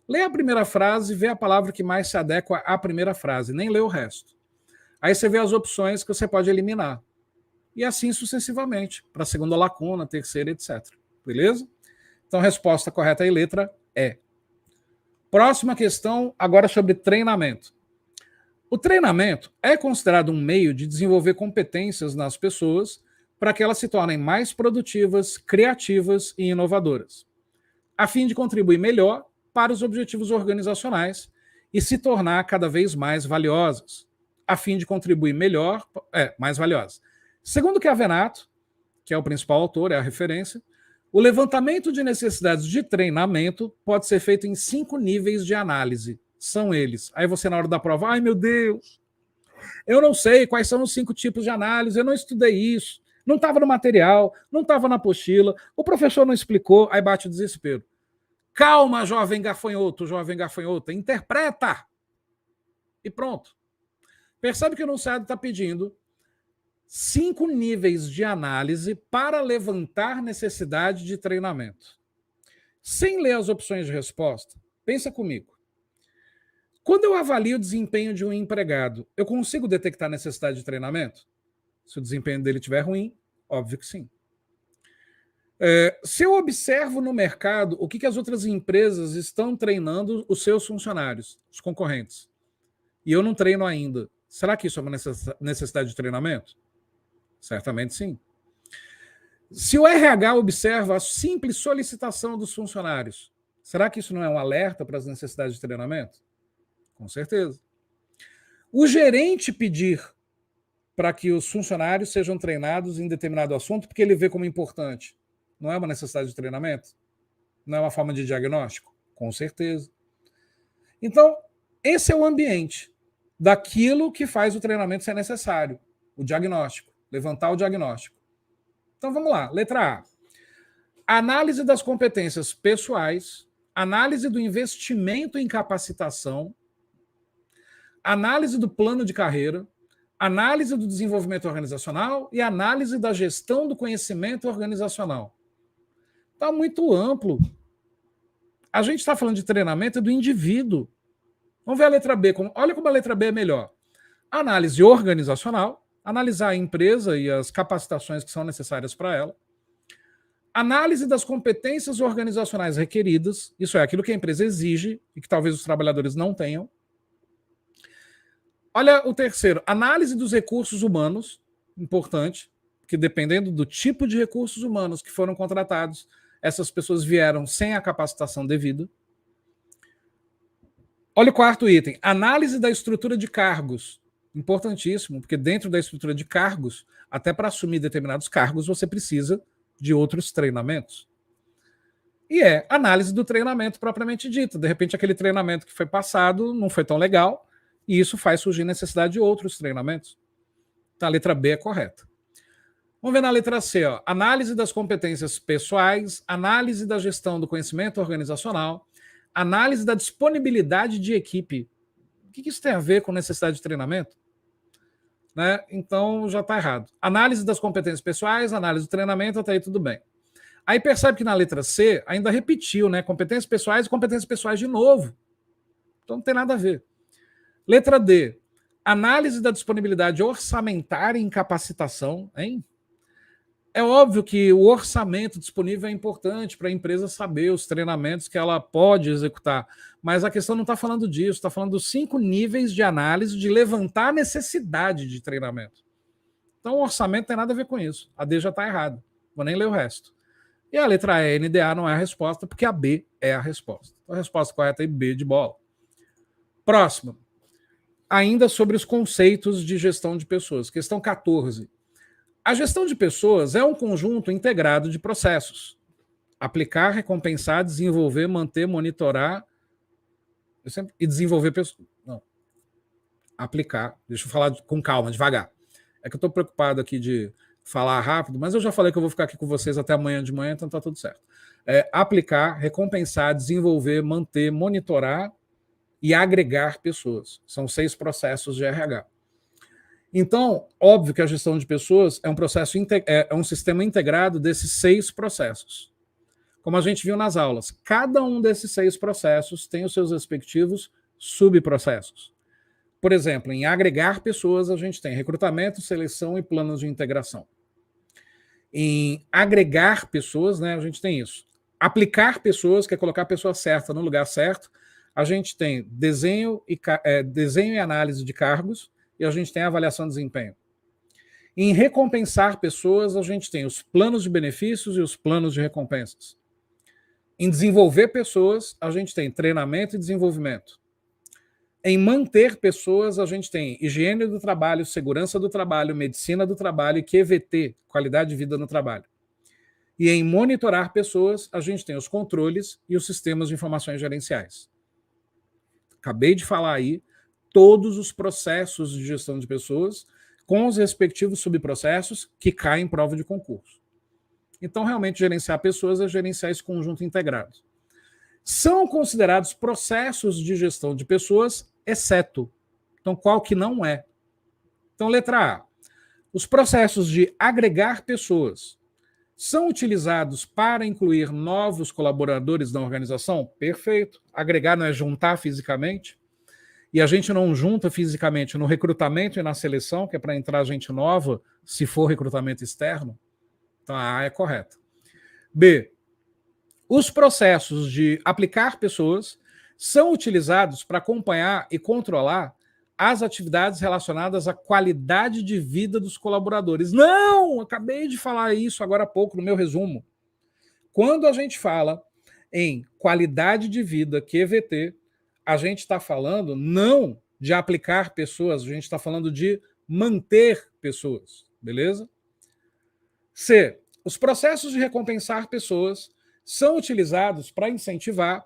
Lê a primeira frase e vê a palavra que mais se adequa à primeira frase, nem lê o resto. Aí você vê as opções que você pode eliminar. E assim sucessivamente, para a segunda lacuna, terceira, etc. Beleza? Então, resposta correta aí, letra E. Próxima questão, agora sobre treinamento. O treinamento é considerado um meio de desenvolver competências nas pessoas para que elas se tornem mais produtivas, criativas e inovadoras, a fim de contribuir melhor para os objetivos organizacionais e se tornar cada vez mais valiosas, a fim de contribuir mais valiosas. Segundo Chiavenato, que é o principal autor, é a referência, o levantamento de necessidades de treinamento pode ser feito em 5 níveis de análise. São eles. Aí você, na hora da prova, ai meu Deus, eu não sei quais são os 5 tipos de análise, eu não estudei isso. Não estava no material, não estava na apostila, o professor não explicou, aí bate o desespero. Calma, jovem gafanhoto, interpreta! E pronto. Percebe que o enunciado está pedindo 5 níveis de análise para levantar necessidade de treinamento. Sem ler as opções de resposta, pensa comigo. Quando eu avalio o desempenho de um empregado, eu consigo detectar necessidade de treinamento? Se o desempenho dele estiver ruim, óbvio que sim. Se eu observo no mercado o que as outras empresas estão treinando os seus funcionários, os concorrentes, e eu não treino ainda, será que isso é uma necessidade de treinamento? Certamente sim. Se o RH observa a simples solicitação dos funcionários, será que isso não é um alerta para as necessidades de treinamento? Com certeza. O gerente pedir para que os funcionários sejam treinados em determinado assunto porque ele vê como importante, não é uma necessidade de treinamento? Não é uma forma de diagnóstico? Com certeza. Então, esse é o ambiente daquilo que faz o treinamento ser necessário, o diagnóstico, levantar o diagnóstico. Então, vamos lá. Letra A. Análise das competências pessoais, análise do investimento em capacitação, análise do plano de carreira, análise do desenvolvimento organizacional e análise da gestão do conhecimento organizacional. Está muito amplo. A gente está falando de treinamento do indivíduo. Vamos ver a letra B. Olha como a letra B é melhor. Análise organizacional, analisar a empresa e as capacitações que são necessárias para ela. Análise das competências organizacionais requeridas, isso é, aquilo que a empresa exige e que talvez os trabalhadores não tenham. Olha o terceiro, análise dos recursos humanos, importante, que dependendo do tipo de recursos humanos que foram contratados, essas pessoas vieram sem a capacitação devida. Olha o quarto item, análise da estrutura de cargos, importantíssimo, porque dentro da estrutura de cargos, até para assumir determinados cargos, você precisa de outros treinamentos. E é análise do treinamento propriamente dito. De repente, aquele treinamento que foi passado não foi tão legal, e isso faz surgir necessidade de outros treinamentos. Então, a letra B é correta. Vamos ver na letra C, ó. Análise das competências pessoais, análise da gestão do conhecimento organizacional, análise da disponibilidade de equipe. O que isso tem a ver com necessidade de treinamento? Né? Então, já está errado. Análise das competências pessoais, análise do treinamento, até aí tudo bem. Aí percebe que na letra C ainda repetiu, né? Competências pessoais e competências pessoais de novo. Então não tem nada a ver. Letra D. Análise da disponibilidade orçamentária em capacitação, hein? É óbvio que o orçamento disponível é importante para a empresa saber os treinamentos que ela pode executar, mas a questão não está falando disso, está falando dos 5 níveis de análise de levantar a necessidade de treinamento. Então o orçamento não tem nada a ver com isso. A D já está errada. Vou nem ler o resto. E a letra E, NDA, não é a resposta, porque a B é a resposta. Então, a resposta correta é B de bola. Próximo. Ainda sobre os conceitos de gestão de pessoas. Questão 14. A gestão de pessoas é um conjunto integrado de processos. Aplicar, recompensar, desenvolver, manter, monitorar e desenvolver pessoas. Não. Aplicar. Deixa eu falar com calma, devagar. É que eu estou preocupado aqui de falar rápido, mas eu já falei que eu vou ficar aqui com vocês até amanhã de manhã, então tá tudo certo. Aplicar, recompensar, desenvolver, manter, monitorar e agregar pessoas. São 6 processos de RH. Então, óbvio que a gestão de pessoas é um processo é um sistema integrado desses 6 processos. Como a gente viu nas aulas, cada um desses 6 processos tem os seus respectivos subprocessos. Por exemplo, em agregar pessoas, a gente tem recrutamento, seleção e planos de integração. Em agregar pessoas, né, a gente tem isso. Aplicar pessoas, que é colocar a pessoa certa no lugar certo. A gente tem desenho e análise de cargos, e a gente tem a avaliação de desempenho. Em recompensar pessoas, a gente tem os planos de benefícios e os planos de recompensas. Em desenvolver pessoas, a gente tem treinamento e desenvolvimento. Em manter pessoas, a gente tem higiene do trabalho, segurança do trabalho, medicina do trabalho e QVT, qualidade de vida no trabalho. E em monitorar pessoas, a gente tem os controles e os sistemas de informações gerenciais. Acabei de falar aí todos os processos de gestão de pessoas com os respectivos subprocessos que caem em prova de concurso. Então, realmente, gerenciar pessoas é gerenciar esse conjunto integrado. São considerados processos de gestão de pessoas, exceto. Então, qual que não é? Então, letra A. Os processos de agregar pessoas são utilizados para incluir novos colaboradores na organização? Perfeito. Agregar não é juntar fisicamente? E a gente não junta fisicamente no recrutamento e na seleção, que é para entrar gente nova, se for recrutamento externo? Então, a A é correta. B. Os processos de aplicar pessoas são utilizados para acompanhar e controlar as atividades relacionadas à qualidade de vida dos colaboradores. Não! Acabei de falar isso agora há pouco no meu resumo. Quando a gente fala em qualidade de vida, QVT, a gente está falando não de aplicar pessoas, a gente está falando de manter pessoas, beleza? C. Os processos de recompensar pessoas são utilizados para incentivar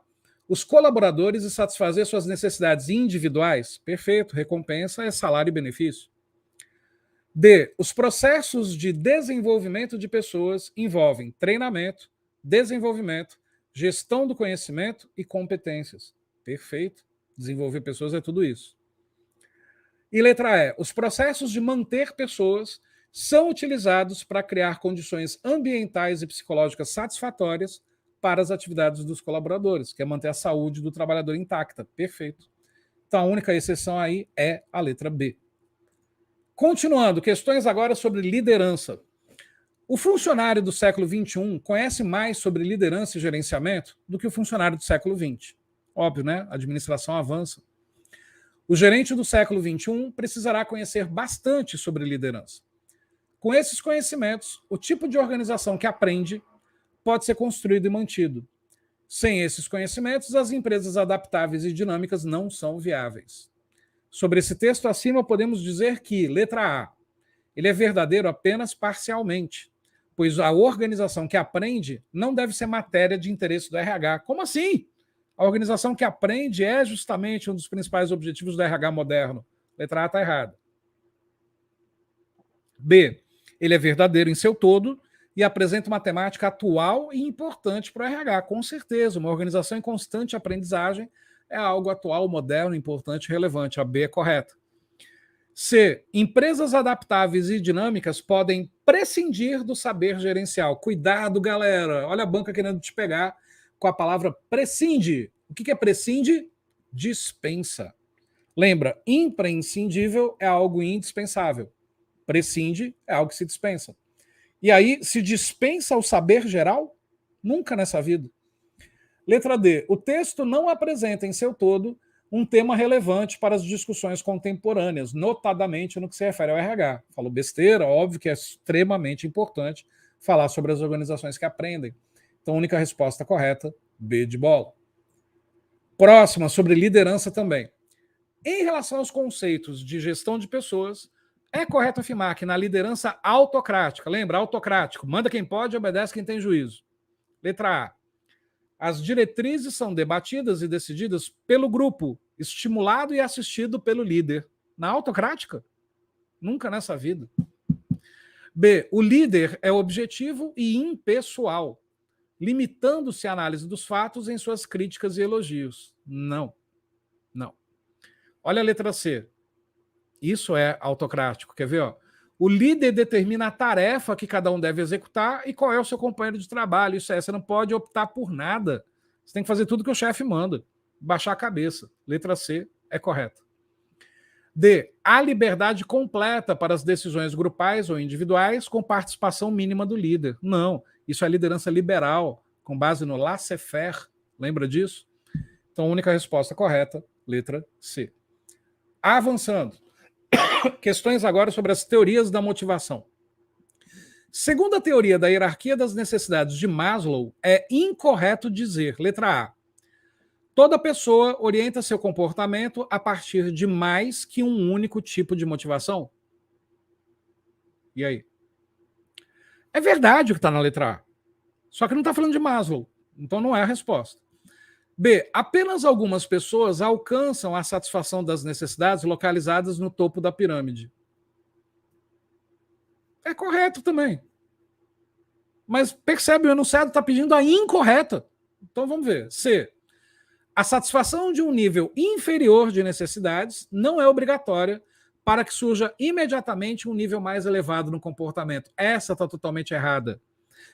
os colaboradores e satisfazer suas necessidades individuais. Perfeito, recompensa é salário e benefício. D. Os processos de desenvolvimento de pessoas envolvem treinamento, desenvolvimento, gestão do conhecimento e competências. Perfeito. Desenvolver pessoas é tudo isso. E letra E. Os processos de manter pessoas são utilizados para criar condições ambientais e psicológicas satisfatórias para as atividades dos colaboradores, que é manter a saúde do trabalhador intacta. Perfeito. Então, a única exceção aí é a letra B. Continuando, questões agora sobre liderança. O funcionário do século XXI conhece mais sobre liderança e gerenciamento do que o funcionário do século XX. Óbvio, né? A administração avança. O gerente do século XXI precisará conhecer bastante sobre liderança. Com esses conhecimentos, o tipo de organização que aprende pode ser construído e mantido. Sem esses conhecimentos, as empresas adaptáveis e dinâmicas não são viáveis. Sobre esse texto acima, podemos dizer que, letra A, ele é verdadeiro apenas parcialmente, pois a organização que aprende não deve ser matéria de interesse do RH. Como assim? A organização que aprende é justamente um dos principais objetivos do RH moderno. Letra A está errada. B, ele é verdadeiro em seu todo e apresenta uma temática atual e importante para o RH. Com certeza, uma organização em constante aprendizagem é algo atual, moderno, importante e relevante. A B é correta. C, empresas adaptáveis e dinâmicas podem prescindir do saber gerencial. Cuidado, galera. Olha a banca querendo te pegar com a palavra prescinde. O que é prescinde? Dispensa. Lembra, imprescindível é algo indispensável. Prescinde é algo que se dispensa. E aí, se dispensa o saber geral? Nunca nessa vida. Letra D. O texto não apresenta em seu todo um tema relevante para as discussões contemporâneas, notadamente no que se refere ao RH. Falou besteira, óbvio que é extremamente importante falar sobre as organizações que aprendem. Então, a única resposta correta, B de bola. Próxima, sobre liderança também. Em relação aos conceitos de gestão de pessoas, é correto afirmar que na liderança autocrática, lembra, autocrático, manda quem pode, obedece quem tem juízo. Letra A. As diretrizes são debatidas e decididas pelo grupo, estimulado e assistido pelo líder. Na autocrática? Nunca nessa vida. B. O líder é objetivo e impessoal, limitando-se à análise dos fatos em suas críticas e elogios. Não. Não. Olha a letra C. Isso é autocrático. Quer ver? Ó? O líder determina a tarefa que cada um deve executar e qual é o seu companheiro de trabalho. Isso é, você não pode optar por nada. Você tem que fazer tudo que o chefe manda. Baixar a cabeça. Letra C é correta. D. Há liberdade completa para as decisões grupais ou individuais com participação mínima do líder. Não. Isso é liderança liberal, com base no laissez-faire. Lembra disso? Então, a única resposta correta, letra C. Avançando. Questões agora sobre as teorias da motivação. Segundo a teoria da hierarquia das necessidades de Maslow, é incorreto dizer, letra A, toda pessoa orienta seu comportamento a partir de mais que um único tipo de motivação. E aí? É verdade o que está na letra A, só que não está falando de Maslow, então não é a resposta. B. Apenas algumas pessoas alcançam a satisfação das necessidades localizadas no topo da pirâmide. É correto também. Mas percebe, o enunciado está pedindo a incorreta. Então vamos ver. C. A satisfação de um nível inferior de necessidades não é obrigatória para que surja imediatamente um nível mais elevado no comportamento. Essa está totalmente errada.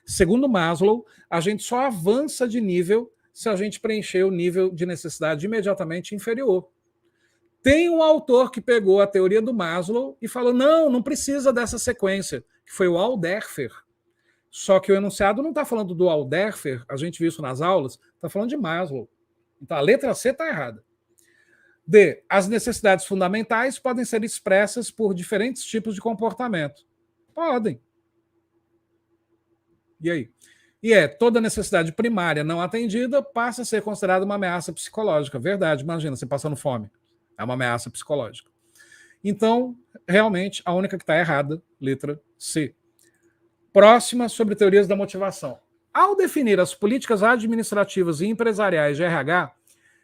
Segundo Maslow, a gente só avança de nível se a gente preencher o nível de necessidade imediatamente inferior. Tem um autor que pegou a teoria do Maslow e falou, não precisa dessa sequência, que foi o Alderfer. Só que o enunciado não está falando do Alderfer, a gente viu isso nas aulas, está falando de Maslow. Então a letra C está errada. D. As necessidades fundamentais podem ser expressas por diferentes tipos de comportamento. Podem. E aí? E toda necessidade primária não atendida passa a ser considerada uma ameaça psicológica. Verdade, imagina, você passando fome. É uma ameaça psicológica. Então, realmente, a única que está errada, letra C. Próxima, sobre teorias da motivação. Ao definir as políticas administrativas e empresariais de RH,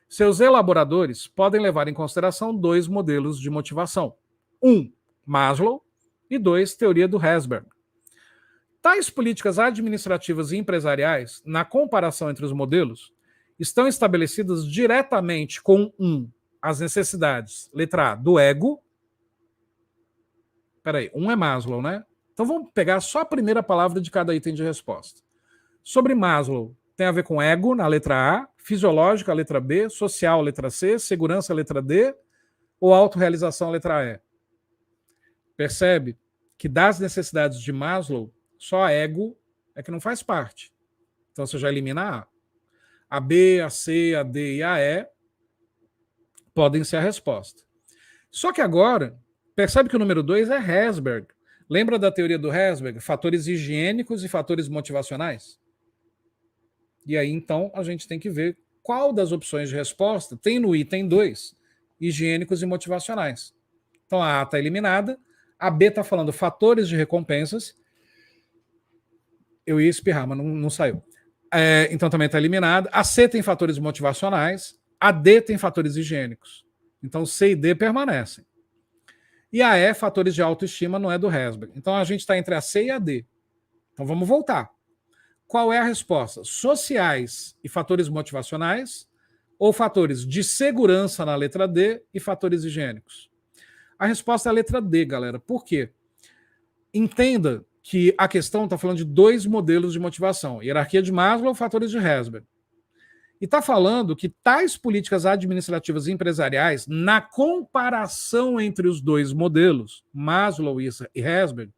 seus elaboradores podem levar em consideração 2 modelos de motivação. 1, Maslow, e 2, teoria do Herzberg. Tais políticas administrativas e empresariais, na comparação entre os modelos, estão estabelecidas diretamente com 1, as necessidades, letra A, do ego. Peraí, 1 é Maslow, né? Então vamos pegar só a primeira palavra de cada item de resposta. Sobre Maslow, tem a ver com ego, na letra A, fisiológica, a letra B, social, a letra C, segurança, a letra D, ou autorrealização, a letra E? Percebe que das necessidades de Maslow, só ego é que não faz parte. Então você já elimina a A. A B, a C, a D e a E podem ser a resposta. Só que agora, percebe que o número 2 é Herzberg. Lembra da teoria do Herzberg? Fatores higiênicos e fatores motivacionais? E aí, então, a gente tem que ver qual das opções de resposta tem no item 2, higiênicos e motivacionais. Então, a A está eliminada, a B está falando fatores de recompensas. Eu ia espirrar, mas não saiu. Então, também está eliminada. A C tem fatores motivacionais, a D tem fatores higiênicos. Então, C e D permanecem. E a E, fatores de autoestima, não é do Herzberg. Então, a gente está entre a C e a D. Então, vamos voltar. Qual é a resposta? Sociais e fatores motivacionais ou fatores de segurança na letra D e fatores higiênicos? A resposta é a letra D, galera. Por quê? Entenda que a questão está falando de 2 modelos de motivação. Hierarquia de Maslow, fatores de Herzberg. E está falando que tais políticas administrativas e empresariais, na comparação entre os 2 modelos, Maslow e Herzberg,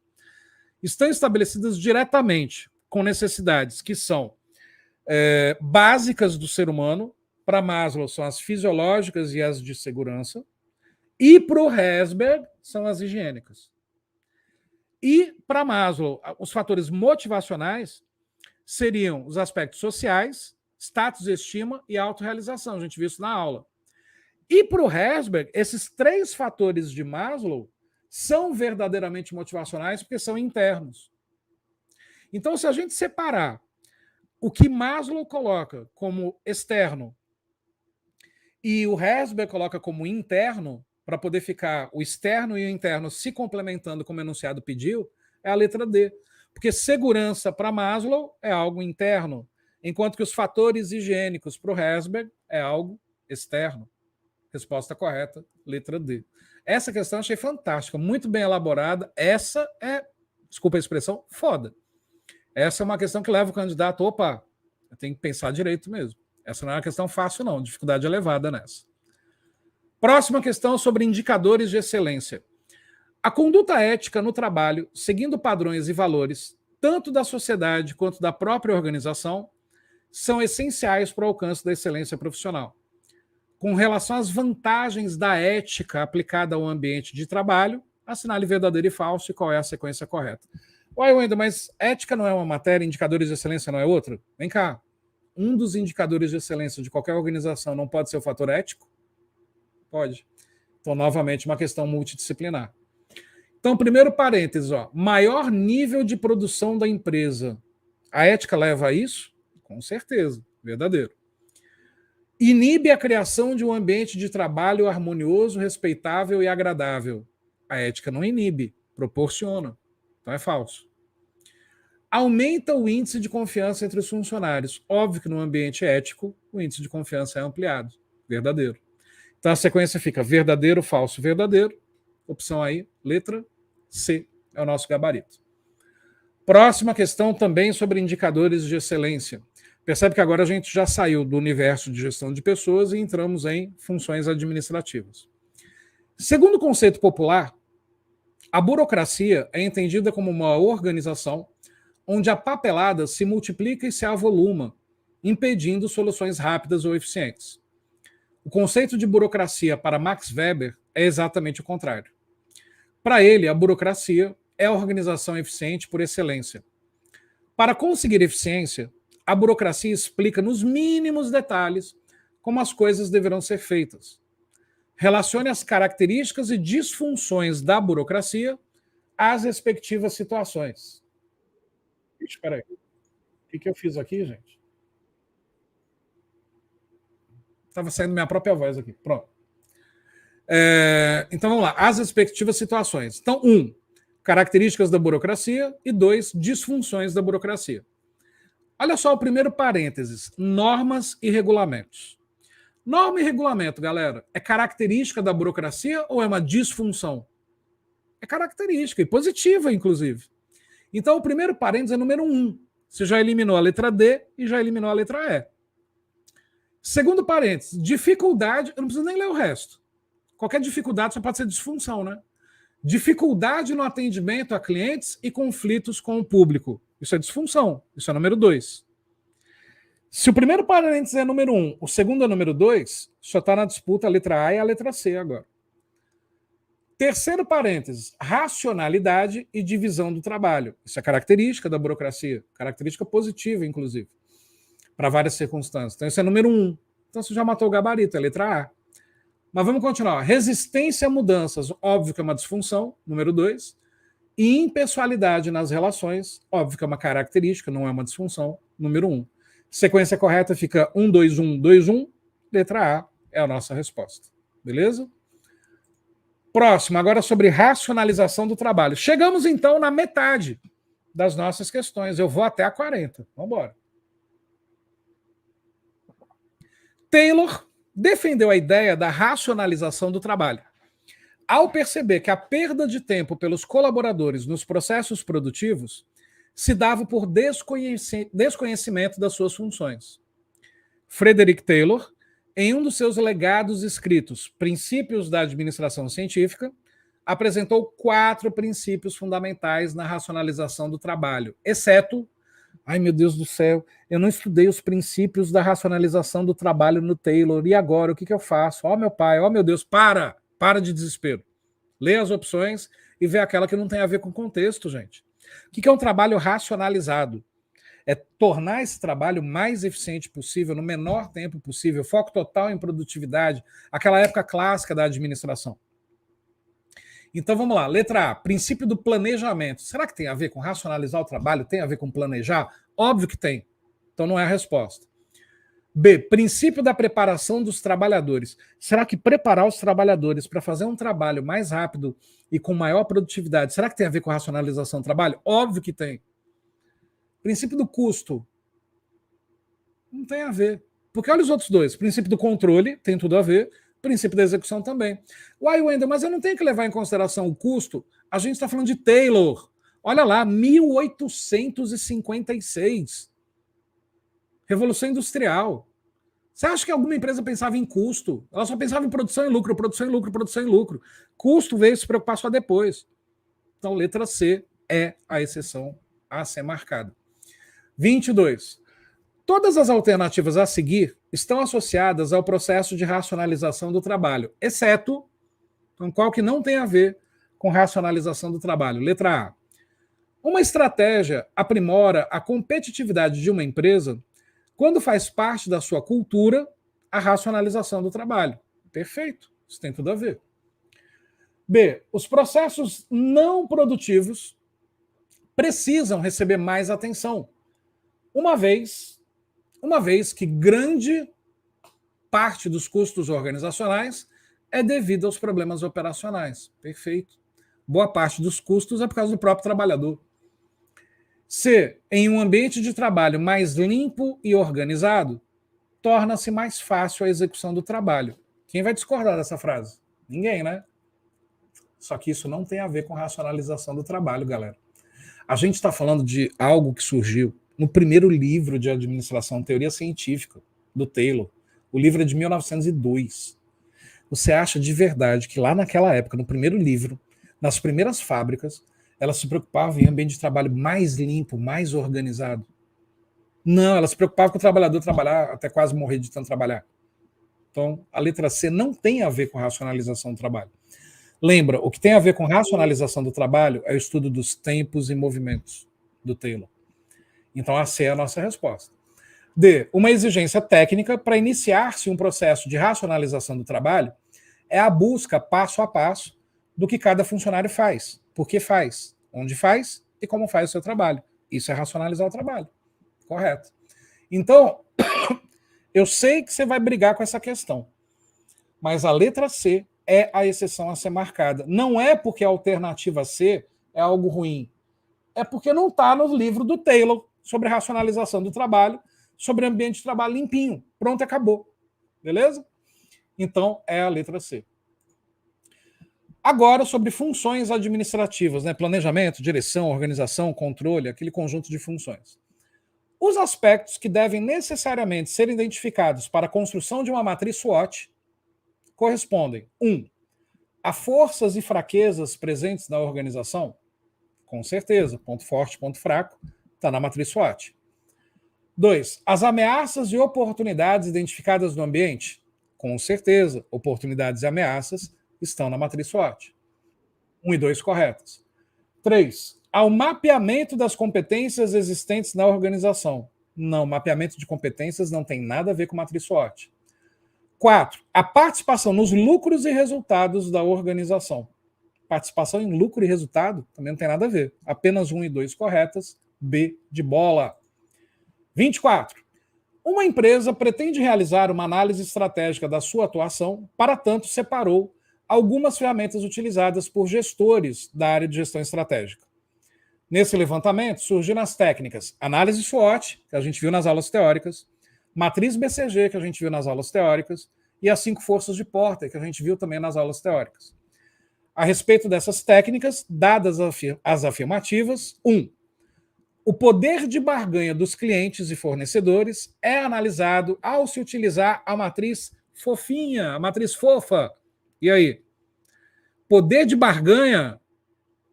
estão estabelecidas diretamente com necessidades que são básicas do ser humano. Para Maslow são as fisiológicas e as de segurança, e para o Herzberg são as higiênicas. E para Maslow, os fatores motivacionais seriam os aspectos sociais, status e estima e autorrealização. A gente viu isso na aula. E para o Herzberg, esses 3 fatores de Maslow são verdadeiramente motivacionais porque são internos. Então, se a gente separar o que Maslow coloca como externo e o Herzberg coloca como interno, para poder ficar o externo e o interno se complementando, como o enunciado pediu, é a letra D. Porque segurança para Maslow é algo interno, enquanto que os fatores higiênicos para o Herzberg é algo externo. Resposta correta, letra D. Essa questão eu achei fantástica, muito bem elaborada. Essa é, desculpa a expressão, foda. Essa é uma questão que leva o candidato, opa, eu tenho que pensar direito mesmo. Essa não é uma questão fácil, não, dificuldade elevada nessa. Próxima questão sobre indicadores de excelência. A conduta ética no trabalho, seguindo padrões e valores, tanto da sociedade quanto da própria organização, são essenciais para o alcance da excelência profissional. Com relação às vantagens da ética aplicada ao ambiente de trabalho, assinale verdadeiro e falso e qual é a sequência correta. Uai, Wendel, mas ética não é uma matéria, indicadores de excelência não é outra? Vem cá. Um dos indicadores de excelência de qualquer organização não pode ser o fator ético? Pode. Então, novamente, uma questão multidisciplinar. Então, primeiro parênteses, maior nível de produção da empresa. A ética leva a isso? Com certeza, verdadeiro. Inibe a criação de um ambiente de trabalho harmonioso, respeitável e agradável. A ética não inibe, proporciona. Então é falso. Aumenta o índice de confiança entre os funcionários. Óbvio que no ambiente ético, o índice de confiança é ampliado. Verdadeiro. Então a sequência fica verdadeiro, falso, verdadeiro. Opção aí, letra C, é o nosso gabarito. Próxima questão também sobre indicadores de excelência. Percebe que agora a gente já saiu do universo de gestão de pessoas e entramos em funções administrativas. Segundo o conceito popular, a burocracia é entendida como uma organização onde a papelada se multiplica e se avoluma, impedindo soluções rápidas ou eficientes. O conceito de burocracia para Max Weber é exatamente o contrário. Para ele, a burocracia é a organização eficiente por excelência. Para conseguir eficiência, a burocracia explica nos mínimos detalhes como as coisas deverão ser feitas. Relacione as características e disfunções da burocracia às respectivas situações. Espera aí. O que eu fiz aqui, gente? Estava saindo minha própria voz aqui. Pronto. Então vamos lá. As respectivas situações. Então, 1. Características da burocracia. E 2. Disfunções da burocracia. Olha só o primeiro parênteses. Normas e regulamentos. Norma e regulamento, galera, é característica da burocracia ou é uma disfunção? É característica, e positiva, inclusive. Então, o primeiro parênteses é número 1. Você já eliminou a letra D e já eliminou a letra E. Segundo parênteses, dificuldade, eu não preciso nem ler o resto. Qualquer dificuldade só pode ser disfunção, né? Dificuldade no atendimento a clientes e conflitos com o público. Isso é disfunção. Isso é número 2. Se o primeiro parênteses é número 1, o segundo é número 2, só está na disputa a letra A e a letra C agora. Terceiro parênteses, racionalidade e divisão do trabalho. Isso é característica da burocracia, característica positiva, inclusive, para várias circunstâncias. Então, isso é número 1. Então, você já matou o gabarito, é a letra A. Mas vamos continuar. Resistência a mudanças, óbvio que é uma disfunção, número 2. E impessoalidade nas relações, óbvio que é uma característica, não é uma disfunção, número 1. Sequência correta fica 1, 2, 1, 2, 1. Letra A é a nossa resposta. Beleza? Próximo, agora sobre racionalização do trabalho. Chegamos, então, na metade das nossas questões. Eu vou até a 40. Vamos embora. Taylor defendeu a ideia da racionalização do trabalho. Ao perceber que a perda de tempo pelos colaboradores nos processos produtivos se dava por desconhecimento das suas funções. Frederick Taylor, em um dos seus legados escritos, Princípios da Administração Científica, apresentou 4 princípios fundamentais na racionalização do trabalho, exceto, ai meu Deus do céu, eu não estudei os princípios da racionalização do trabalho no Taylor, e agora, o que eu faço? Ó meu pai, ó meu Deus, para de desespero. Lê as opções e vê aquela que não tem a ver com o contexto, gente. O que é um trabalho racionalizado? É tornar esse trabalho mais eficiente possível, no menor tempo possível, foco total em produtividade, aquela época clássica da administração. Então vamos lá, letra A, princípio do planejamento. Será que tem a ver com racionalizar o trabalho? Tem a ver com planejar? Óbvio que tem. Então não é a resposta. B, princípio da preparação dos trabalhadores. Será que preparar os trabalhadores para fazer um trabalho mais rápido e com maior produtividade, será que tem a ver com racionalização do trabalho? Óbvio que tem. Princípio do custo. Não tem a ver. Porque olha os outros dois. Princípio do controle, tem tudo a ver. Princípio da execução também. Uai, Wendel, mas eu não tenho que levar em consideração o custo? A gente está falando de Taylor. Olha lá, 1856. Revolução Industrial. Você acha que alguma empresa pensava em custo? Ela só pensava em produção e lucro, produção e lucro, produção e lucro. Custo veio se preocupar só depois. Então, letra C é a exceção a ser marcada. 22. Todas as alternativas a seguir estão associadas ao processo de racionalização do trabalho, exceto com qual que não tem a ver com racionalização do trabalho. Letra A. Uma estratégia aprimora a competitividade de uma empresa quando faz parte da sua cultura a racionalização do trabalho. Perfeito, isso tem tudo a ver. B. Os processos não produtivos precisam receber mais atenção, uma vez que grande parte dos custos organizacionais é devido aos problemas operacionais. Perfeito. Boa parte dos custos é por causa do próprio trabalhador. C. Em um ambiente de trabalho mais limpo e organizado, torna-se mais fácil a execução do trabalho. Quem vai discordar dessa frase? Ninguém, né? Só que isso não tem a ver com racionalização do trabalho, galera. A gente está falando de algo que surgiu no primeiro livro de administração, Teoria Científica, do Taylor. O livro é de 1902. Você acha de verdade que lá naquela época, no primeiro livro, nas primeiras fábricas, elas se preocupavam em ambiente de trabalho mais limpo, mais organizado? Não, elas se preocupavam com o trabalhador trabalhar até quase morrer de tanto trabalhar. Então, a letra C não tem a ver com racionalização do trabalho. Lembra, o que tem a ver com racionalização do trabalho é o estudo dos tempos e movimentos do Taylor. Então, a C é a nossa resposta. D. Uma exigência técnica para iniciar-se um processo de racionalização do trabalho é a busca passo a passo do que cada funcionário faz, por que faz, onde faz e como faz o seu trabalho. Isso é racionalizar o trabalho. Correto. Então, eu sei que você vai brigar com essa questão, mas a letra C é a exceção a ser marcada. Não é porque a alternativa C é algo ruim, é porque não está no livro do Taylor sobre racionalização do trabalho, sobre ambiente de trabalho limpinho. Pronto, acabou. Beleza? Então, é a letra C. Agora, sobre funções administrativas, né? Planejamento, direção, organização, controle, aquele conjunto de funções. Os aspectos que devem necessariamente ser identificados para a construção de uma matriz SWOT correspondem: 1. A forças e fraquezas presentes na organização? Com certeza, ponto forte, ponto fraco, está na matriz SWOT. 2. As ameaças e oportunidades identificadas no ambiente? Com certeza, oportunidades e ameaças estão na matriz SWOT. 1 e 2 corretas. 3. Ao mapeamento das competências existentes na organização. Não, mapeamento de competências não tem nada a ver com matriz SWOT. 4. A participação nos lucros e resultados da organização. Participação em lucro e resultado também não tem nada a ver. Apenas 1 e 2 corretas. B de bola. 24. Uma empresa pretende realizar uma análise estratégica da sua atuação, para tanto separou algumas ferramentas utilizadas por gestores da área de gestão estratégica. Nesse levantamento, surgiram as técnicas análise SWOT, que a gente viu nas aulas teóricas, matriz BCG, que a gente viu nas aulas teóricas, e as 5 forças de Porter, que a gente viu também nas aulas teóricas. A respeito dessas técnicas, dadas as afirmativas, 1. O poder de barganha dos clientes e fornecedores é analisado ao se utilizar a matriz fofinha, a matriz fofa. E aí? Poder de barganha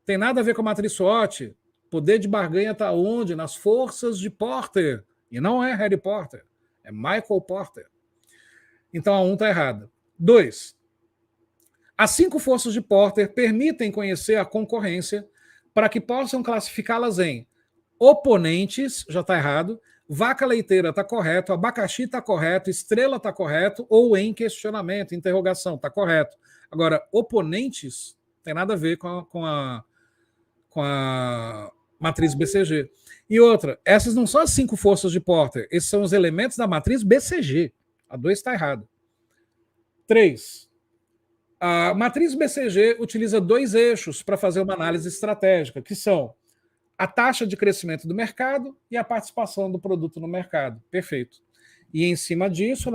tem nada a ver com a matriz SWOT. Poder de barganha está onde? Nas forças de Porter. E não é Harry Potter, é Michael Porter. Então a 1 está errada. 2. As 5 forças de Porter permitem conhecer a concorrência para que possam classificá-las em oponentes, já está errado, vaca leiteira está correto, abacaxi está correto, estrela está correto, ou em questionamento, interrogação, está correto. Agora, oponentes tem nada a ver com a matriz BCG. E outra, essas não são as 5 forças de Porter, esses são os elementos da matriz BCG. A 2 está errada. 3. A matriz BCG utiliza 2 eixos para fazer uma análise estratégica, que são a taxa de crescimento do mercado e a participação do produto no mercado. Perfeito. E em cima disso,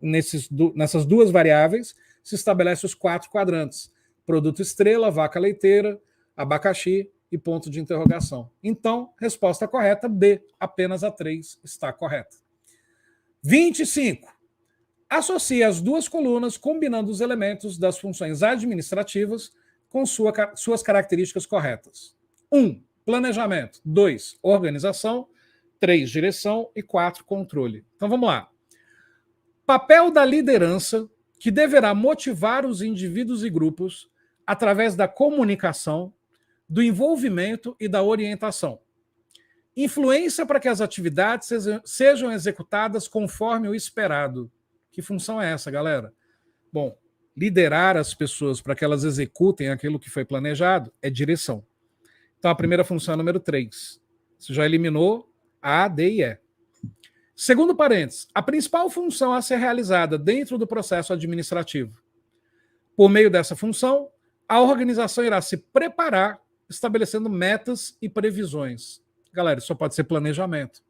nessas 2 variáveis, se estabelece os 4 quadrantes. Produto estrela, vaca leiteira, abacaxi e ponto de interrogação. Então, resposta correta, B. Apenas a 3 está correta. 25. Associe as 2 colunas combinando os elementos das funções administrativas com suas características corretas. 1. Planejamento. 2. Organização. 3. Direção. E 4. Controle. Então vamos lá. Papel da liderança, que deverá motivar os indivíduos e grupos através da comunicação, do envolvimento e da orientação. Influência para que as atividades sejam executadas conforme o esperado. Que função é essa, galera? Bom, liderar as pessoas para que elas executem aquilo que foi planejado é direção. Então, a primeira função é número 3. Você já eliminou A, D e E. Segundo parênteses, a principal função a ser realizada dentro do processo administrativo. Por meio dessa função, a organização irá se preparar, estabelecendo metas e previsões. Galera, isso só pode ser planejamento.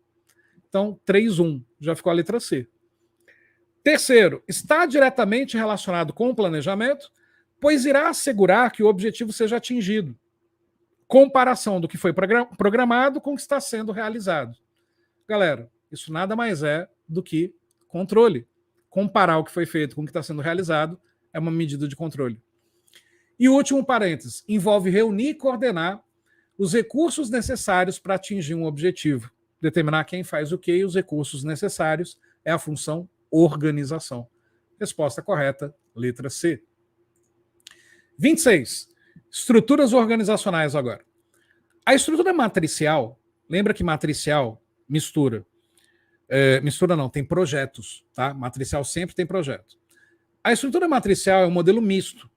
Então, 3.1, já ficou a letra C. Terceiro, está diretamente relacionado com o planejamento, pois irá assegurar que o objetivo seja atingido. Comparação do que foi programado com o que está sendo realizado. Galera, isso nada mais é do que controle. Comparar o que foi feito com o que está sendo realizado é uma medida de controle. E o último parênteses, envolve reunir e coordenar os recursos necessários para atingir um objetivo. Determinar quem faz o quê e os recursos necessários é a função organização. Resposta correta, letra C. 26. Estruturas organizacionais agora. A estrutura matricial, lembra que matricial mistura. Mistura não, tem projetos, tá? Matricial sempre tem projeto. A estrutura matricial é um modelo misto,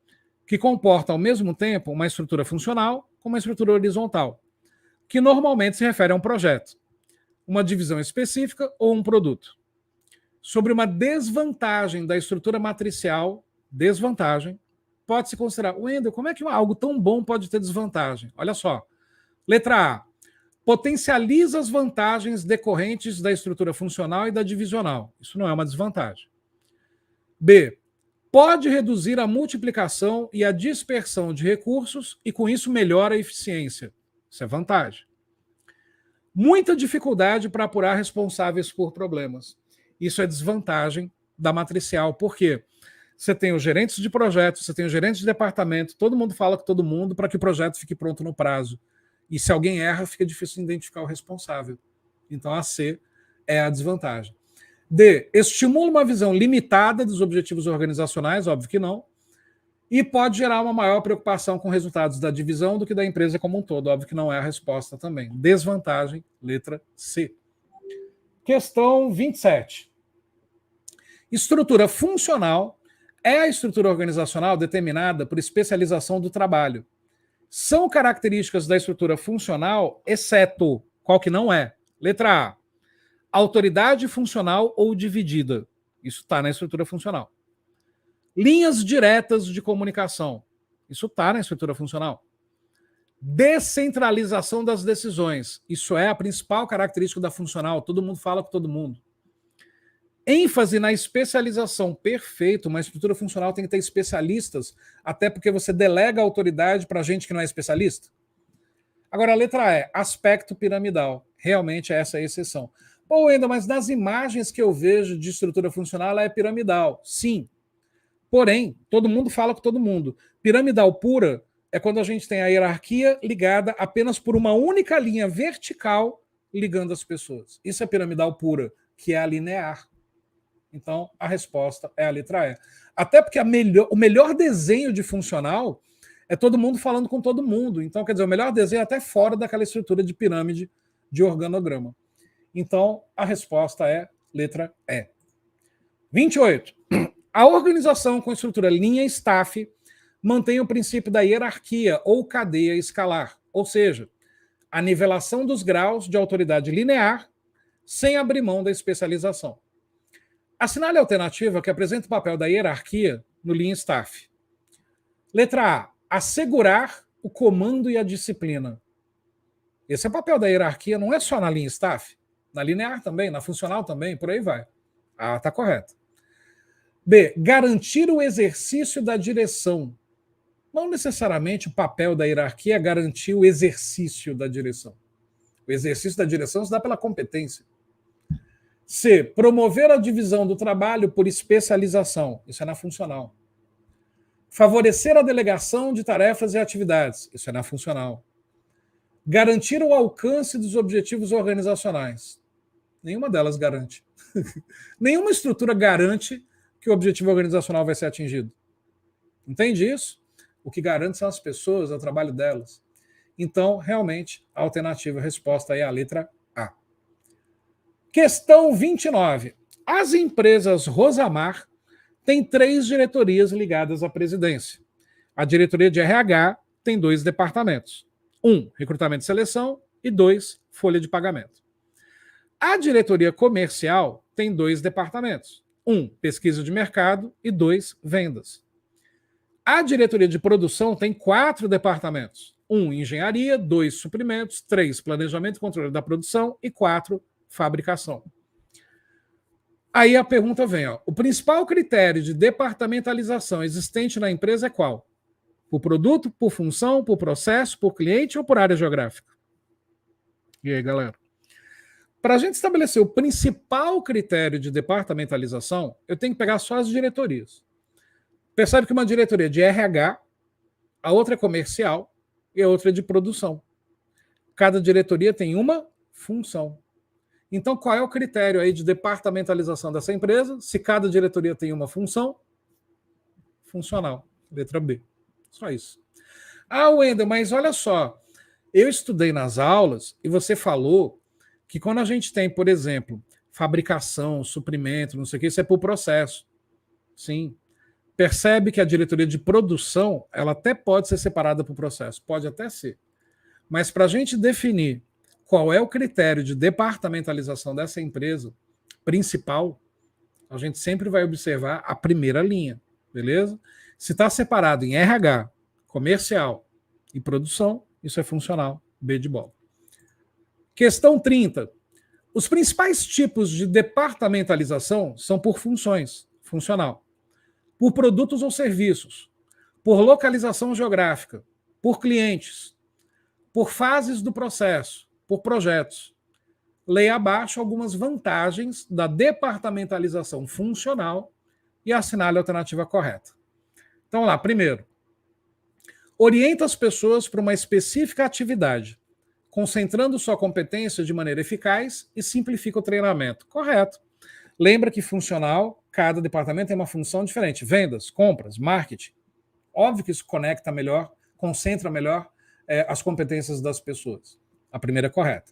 que comporta ao mesmo tempo uma estrutura funcional com uma estrutura horizontal, que normalmente se refere a um projeto, uma divisão específica ou um produto. Sobre uma desvantagem da estrutura matricial, desvantagem, pode-se considerar, Wendel, como é que algo tão bom pode ter desvantagem? Olha só. Letra A. Potencializa as vantagens decorrentes da estrutura funcional e da divisional. Isso não é uma desvantagem. B. Pode reduzir a multiplicação e a dispersão de recursos e, com isso, melhora a eficiência. Isso é vantagem. Muita dificuldade para apurar responsáveis por problemas. Isso é desvantagem da matricial. Por quê? Você tem os gerentes de projetos, você tem os gerentes de departamento, todo mundo fala com todo mundo para que o projeto fique pronto no prazo. E se alguém erra, fica difícil identificar o responsável. Então a C é a desvantagem. D, estimula uma visão limitada dos objetivos organizacionais, óbvio que não, e pode gerar uma maior preocupação com resultados da divisão do que da empresa como um todo, óbvio que não é a resposta também. Desvantagem, letra C. Questão 27. Estrutura funcional é a estrutura organizacional determinada por especialização do trabalho. São características da estrutura funcional, exceto, qual que não é? Letra A, autoridade funcional ou dividida. Isso está na estrutura funcional. Linhas diretas de comunicação. Isso está na estrutura funcional. Descentralização das decisões. Isso é a principal característica da funcional. Todo mundo fala com todo mundo. ênfase na especialização. Perfeito, uma estrutura funcional tem que ter especialistas, até porque você delega a autoridade para gente que não é especialista. Agora, a letra E, aspecto piramidal. Realmente essa é a exceção. Pô, Wendel, mas nas imagens que eu vejo de estrutura funcional, ela é piramidal. Sim. Porém, todo mundo fala com todo mundo. Piramidal pura é quando a gente tem a hierarquia ligada apenas por uma única linha vertical ligando as pessoas. Isso é piramidal pura, que é a linear. Então, a resposta é a letra E. Até porque o melhor desenho de funcional é todo mundo falando com todo mundo. Então, quer dizer, o melhor desenho é até fora daquela estrutura de pirâmide de organograma. Então, a resposta é letra E. 28. A organização com estrutura linha staff mantém o princípio da hierarquia ou cadeia escalar, ou seja, a nivelação dos graus de autoridade linear sem abrir mão da especialização. Assinale a alternativa que apresenta o papel da hierarquia no Lean Staff. Letra A. Assegurar o comando e a disciplina. Esse é o papel da hierarquia, não é só na Lean Staff, na linear também, na funcional também, por aí vai. A está correta. B. Garantir o exercício da direção. Não necessariamente o papel da hierarquia é garantir o exercício da direção. O exercício da direção se dá pela competência. C. Promover a divisão do trabalho por especialização. Isso é na funcional. Favorecer a delegação de tarefas e atividades. Isso é na funcional. Garantir o alcance dos objetivos organizacionais. Nenhuma delas garante. Nenhuma estrutura garante que o objetivo organizacional vai ser atingido. Entende isso? O que garante são as pessoas, é o trabalho delas. Então, realmente, a alternativa, a resposta é a letra A. Questão 29. As empresas Rosamar têm 3 diretorias ligadas à presidência. A diretoria de RH tem 2 departamentos. 1, recrutamento e seleção, e 2, folha de pagamento. A diretoria comercial tem 2 departamentos. 1, pesquisa de mercado, e 2, vendas. A diretoria de produção tem 4 departamentos. 1, engenharia, 2, suprimentos, 3, planejamento e controle da produção, e 4, fabricação. Aí a pergunta vem, ó, o principal critério de departamentalização existente na empresa é qual? Por produto, por função, por processo, por cliente ou por área geográfica? E aí, galera? Para a gente estabelecer o principal critério de departamentalização, eu tenho que pegar só as diretorias. Percebe que uma diretoria de RH, a outra é comercial e a outra é de produção. Cada diretoria tem uma função. Então, qual é o critério aí de departamentalização dessa empresa? Se cada diretoria tem uma função, funcional. Letra B. Só isso. Ah, Wendel, mas olha só, eu estudei nas aulas e você falou que quando a gente tem, por exemplo, fabricação, suprimento, não sei o que, isso é por processo. Sim. Percebe que a diretoria de produção, ela até pode ser separada por processo, pode até ser. Mas para a gente definir qual é o critério de departamentalização dessa empresa principal, a gente sempre vai observar a primeira linha, beleza? Se está separado em RH, comercial e produção, isso é funcional, B de bola. Questão 30. Os principais tipos de departamentalização são por funções, funcional, por produtos ou serviços, por localização geográfica, por clientes, por fases do processo, por projetos. leia abaixo algumas vantagens da departamentalização funcional e assinale a alternativa correta. Então, lá, primeiro, orienta as pessoas para uma específica atividade, concentrando sua competência de maneira eficaz e simplifica o treinamento. Correto. Lembra que funcional, cada departamento tem uma função diferente. Vendas, compras, marketing. Óbvio que isso conecta melhor, concentra melhor as competências das pessoas. A primeira é correta.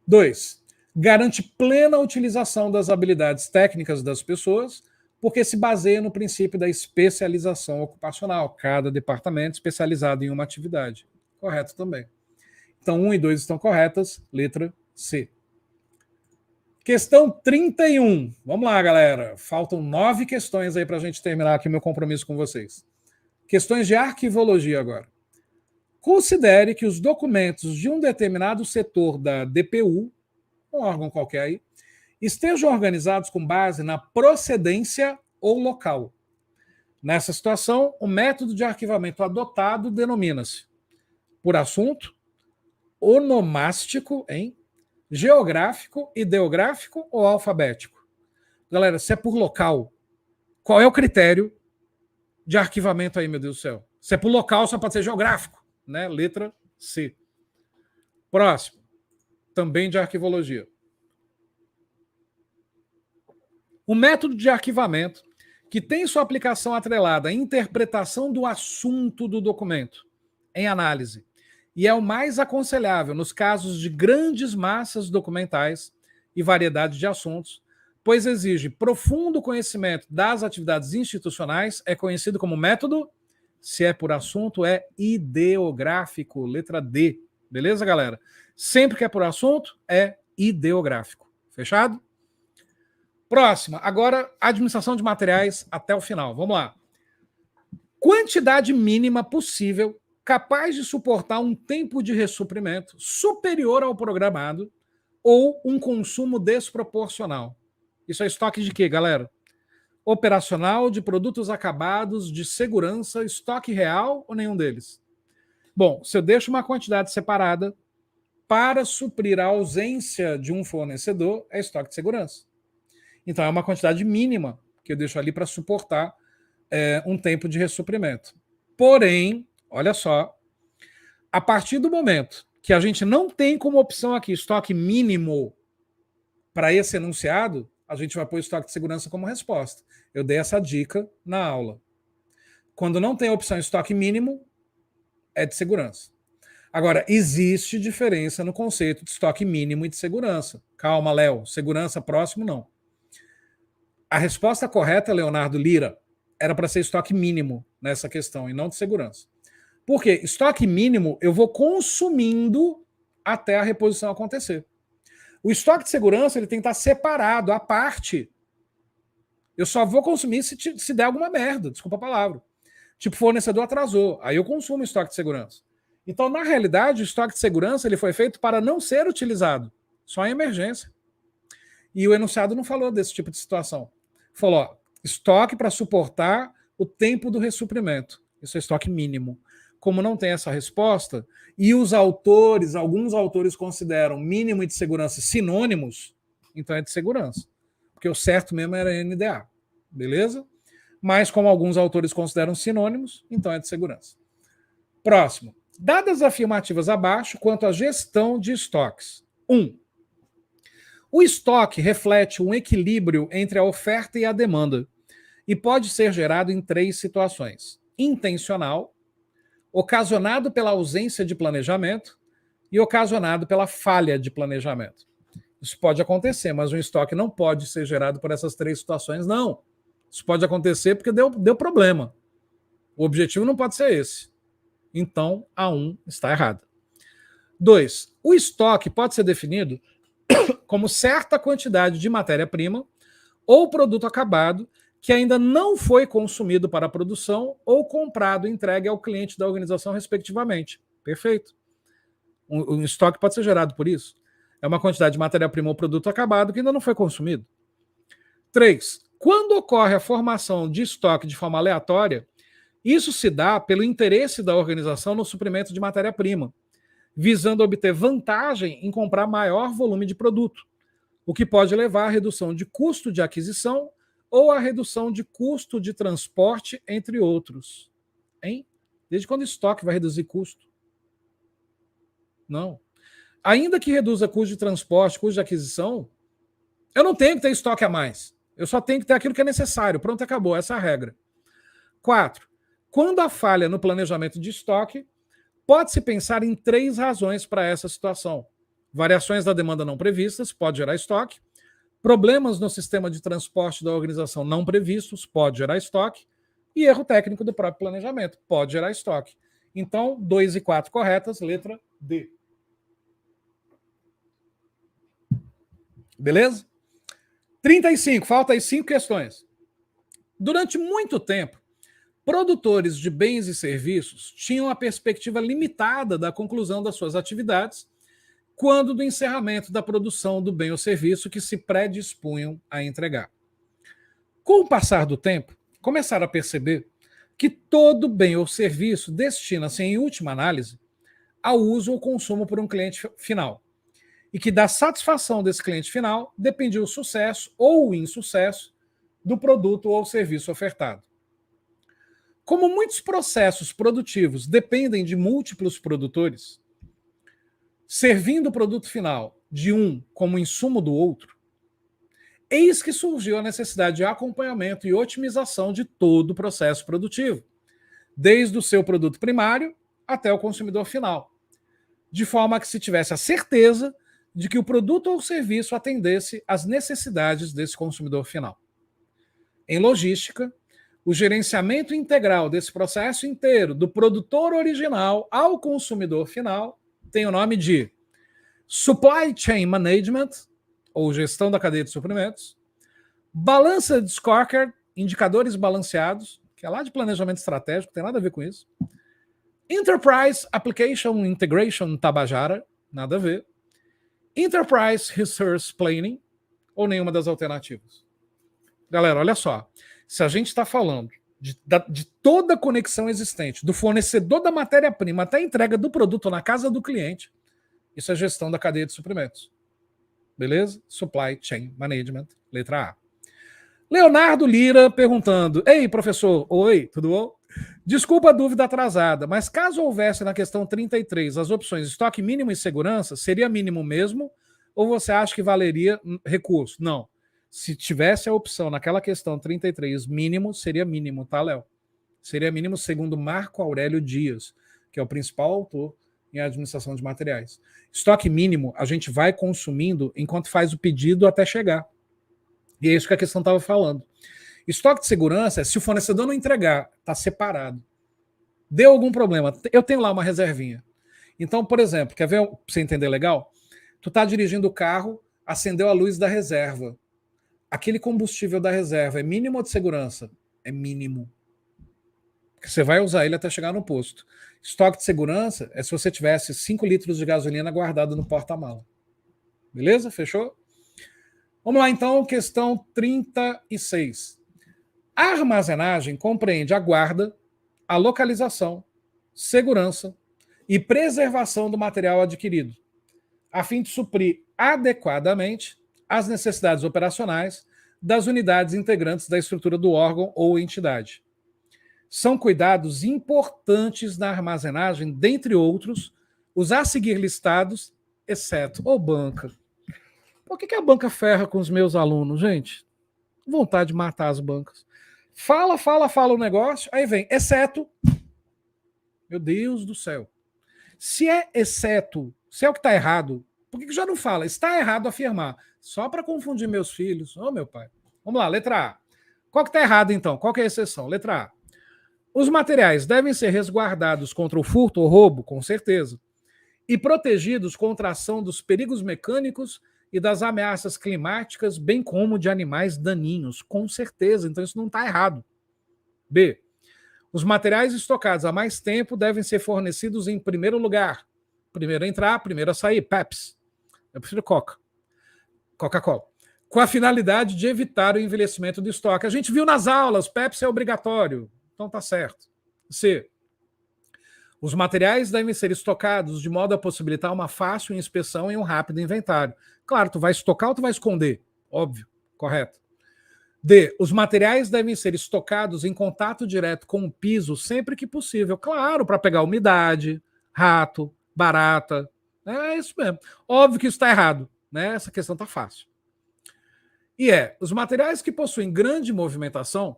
2. Garante plena utilização das habilidades técnicas das pessoas, porque se baseia no princípio da especialização ocupacional. Cada departamento especializado em uma atividade. Correto também. Então, 1 e 2 estão corretas. Letra C. Questão 31. Vamos lá, galera. Faltam 9 questões aí para a gente terminar aqui o meu compromisso com vocês. Questões de arquivologia agora. Considere que os documentos de um determinado setor da DPU, um órgão qualquer aí, estejam organizados com base na procedência ou local. Nessa situação, o método de arquivamento adotado denomina-se por assunto, onomástico, geográfico, ideográfico ou alfabético. Galera, se é por local, qual é o critério de arquivamento aí, meu Deus do céu? Se é por local, só pode ser geográfico, né? Letra C. Próximo, também de arquivologia. O método de arquivamento que tem sua aplicação atrelada à interpretação do assunto do documento em análise e é o mais aconselhável nos casos de grandes massas documentais e variedade de assuntos, pois exige profundo conhecimento das atividades institucionais, é conhecido como método, se é por assunto, é ideográfico, letra D. Beleza, galera? Sempre que é por assunto, é ideográfico. Fechado? Próxima, agora, administração de materiais até o final. Vamos lá. Quantidade mínima possível capaz de suportar um tempo de ressuprimento superior ao programado ou um consumo desproporcional. Isso é estoque de quê, galera? Operacional, de produtos acabados, de segurança, estoque real ou nenhum deles? Bom, se eu deixo uma quantidade separada para suprir a ausência de um fornecedor, é estoque de segurança. Então, é uma quantidade mínima que eu deixo ali para suportar um tempo de ressuprimento. Porém, olha só, a partir do momento que a gente não tem como opção aqui estoque mínimo para esse enunciado, a gente vai pôr estoque de segurança como resposta. Eu dei essa dica na aula. Quando não tem a opção estoque mínimo, é de segurança. Agora, existe diferença no conceito de estoque mínimo e de segurança. Calma, Léo. Segurança próximo, não. A resposta correta, Leonardo Lira, era para ser estoque mínimo nessa questão e não de segurança. Por quê? Estoque mínimo eu vou consumindo até a reposição acontecer. O estoque de segurança ele tem que estar separado, à parte. Eu só vou consumir se der alguma merda, desculpa a palavra. Tipo, fornecedor atrasou, aí eu consumo estoque de segurança. Então, na realidade, o estoque de segurança ele foi feito para não ser utilizado, só em emergência. E o enunciado não falou desse tipo de situação. Falou, ó, estoque para suportar o tempo do ressuprimento. Isso é estoque mínimo. Como não tem essa resposta, e os autores, alguns autores consideram mínimo e de segurança sinônimos, então é de segurança. Porque o certo mesmo era NDA. Beleza? Mas como alguns autores consideram sinônimos, então é de segurança. Próximo. Dadas as afirmativas abaixo quanto à gestão de estoques. 1. O estoque reflete um equilíbrio entre a oferta e a demanda e pode ser gerado em 3 situações. Intencional, ocasionado pela ausência de planejamento e ocasionado pela falha de planejamento. Isso pode acontecer, mas um estoque não pode ser gerado por essas 3 situações, não. Isso pode acontecer porque deu problema. O objetivo não pode ser esse. Então, a 1 está errada. 2. O estoque pode ser definido como certa quantidade de matéria-prima ou produto acabado que ainda não foi consumido para a produção ou comprado e entregue ao cliente da organização, respectivamente. Perfeito. Um estoque pode ser gerado por isso. É uma quantidade de matéria-prima ou produto acabado que ainda não foi consumido. 3. Quando ocorre a formação de estoque de forma aleatória, isso se dá pelo interesse da organização no suprimento de matéria-prima, visando obter vantagem em comprar maior volume de produto, o que pode levar à redução de custo de aquisição ou à redução de custo de transporte, entre outros. Hein? Desde quando estoque vai reduzir custo? Não. Ainda que reduza custo de transporte, custo de aquisição, eu não tenho que ter estoque a mais. Eu só tenho que ter aquilo que é necessário. Pronto, acabou. Essa é a regra. 4. Quando há falha no planejamento de estoque, pode-se pensar em 3 razões para essa situação. Variações da demanda não previstas, pode gerar estoque. Problemas no sistema de transporte da organização não previstos, pode gerar estoque. E erro técnico do próprio planejamento, pode gerar estoque. Então, 2 e 4 corretas, letra D. Beleza? 35, falta aí 5 questões. Durante muito tempo, produtores de bens e serviços tinham a perspectiva limitada da conclusão das suas atividades quando do encerramento da produção do bem ou serviço que se predispunham a entregar. Com o passar do tempo, começaram a perceber que todo bem ou serviço destina-se, em última análise, ao uso ou consumo por um cliente final, e que da satisfação desse cliente final dependia o sucesso ou o insucesso do produto ou serviço ofertado. Como muitos processos produtivos dependem de múltiplos produtores, servindo o produto final de um como insumo do outro, eis que surgiu a necessidade de acompanhamento e otimização de todo o processo produtivo, desde o seu produto primário até o consumidor final, de forma que se tivesse a certeza de que o produto ou serviço atendesse às necessidades desse consumidor final. Em logística, o gerenciamento integral desse processo inteiro, do produtor original ao consumidor final, tem o nome de Supply Chain Management, ou gestão da cadeia de suprimentos, Balanced Scorecard, indicadores balanceados, que é lá de planejamento estratégico, tem nada a ver com isso, Enterprise Application Integration Tabajara, nada a ver, Enterprise Resource Planning, ou nenhuma das alternativas. Galera, olha só, se a gente está falando de toda a conexão existente, do fornecedor da matéria-prima até a entrega do produto na casa do cliente, isso é gestão da cadeia de suprimentos. Beleza? Supply Chain Management, letra A. Leonardo Lira perguntando: ei, professor, oi, tudo bom? Desculpa a dúvida atrasada, mas caso houvesse na questão 33 as opções estoque mínimo e segurança, seria mínimo mesmo? Ou você acha que valeria recurso? Não. Se tivesse a opção naquela questão 33 mínimo, seria mínimo, tá, Léo? Seria mínimo segundo Marco Aurélio Dias, que é o principal autor em administração de materiais. Estoque mínimo a gente vai consumindo enquanto faz o pedido até chegar. E é isso que a questão estava falando. Estoque de segurança é se o fornecedor não entregar, está separado. Deu algum problema, eu tenho lá uma reservinha. Então, por exemplo, quer ver para você entender legal? Tu está dirigindo o carro, acendeu a luz da reserva. Aquele combustível da reserva é mínimo ou de segurança? É mínimo. Porque você vai usar ele até chegar no posto. Estoque de segurança é se você tivesse 5 litros de gasolina guardado no porta-mala. Beleza? Fechou? Vamos lá, então, questão 36. A armazenagem compreende a guarda, a localização, segurança e preservação do material adquirido, a fim de suprir adequadamente as necessidades operacionais das unidades integrantes da estrutura do órgão ou entidade. São cuidados importantes na armazenagem, dentre outros, os a seguir listados, exceto o banca. Por que a banca ferra com os meus alunos, gente? Vontade de matar as bancas. Fala o negócio, aí vem, exceto. Meu Deus do céu. Se é exceto, se é o que está errado, por que já não fala? Está errado afirmar. Só para confundir meus filhos. Ô, meu pai. Vamos lá, letra A. Qual que está errado, então? Qual que é a exceção? Letra A. Os materiais devem ser resguardados contra o furto ou roubo, com certeza, e protegidos contra a ação dos perigos mecânicos e das ameaças climáticas, bem como de animais daninhos, com certeza. Então isso não está errado. B. Os materiais estocados há mais tempo devem ser fornecidos em primeiro lugar. Primeiro a entrar, primeiro a sair. Pepsi. Eu prefiro Coca-Cola. Com a finalidade de evitar o envelhecimento do estoque. A gente viu nas aulas, Pepsi é obrigatório. Então tá certo. C. Os materiais devem ser estocados de modo a possibilitar uma fácil inspeção e um rápido inventário. Claro, tu vai estocar ou tu vai esconder? Óbvio, correto. D. Os materiais devem ser estocados em contato direto com o piso sempre que possível. Claro, para pegar umidade, rato, barata. É isso mesmo. Óbvio que isso está errado, né? Essa questão está fácil. E os materiais que possuem grande movimentação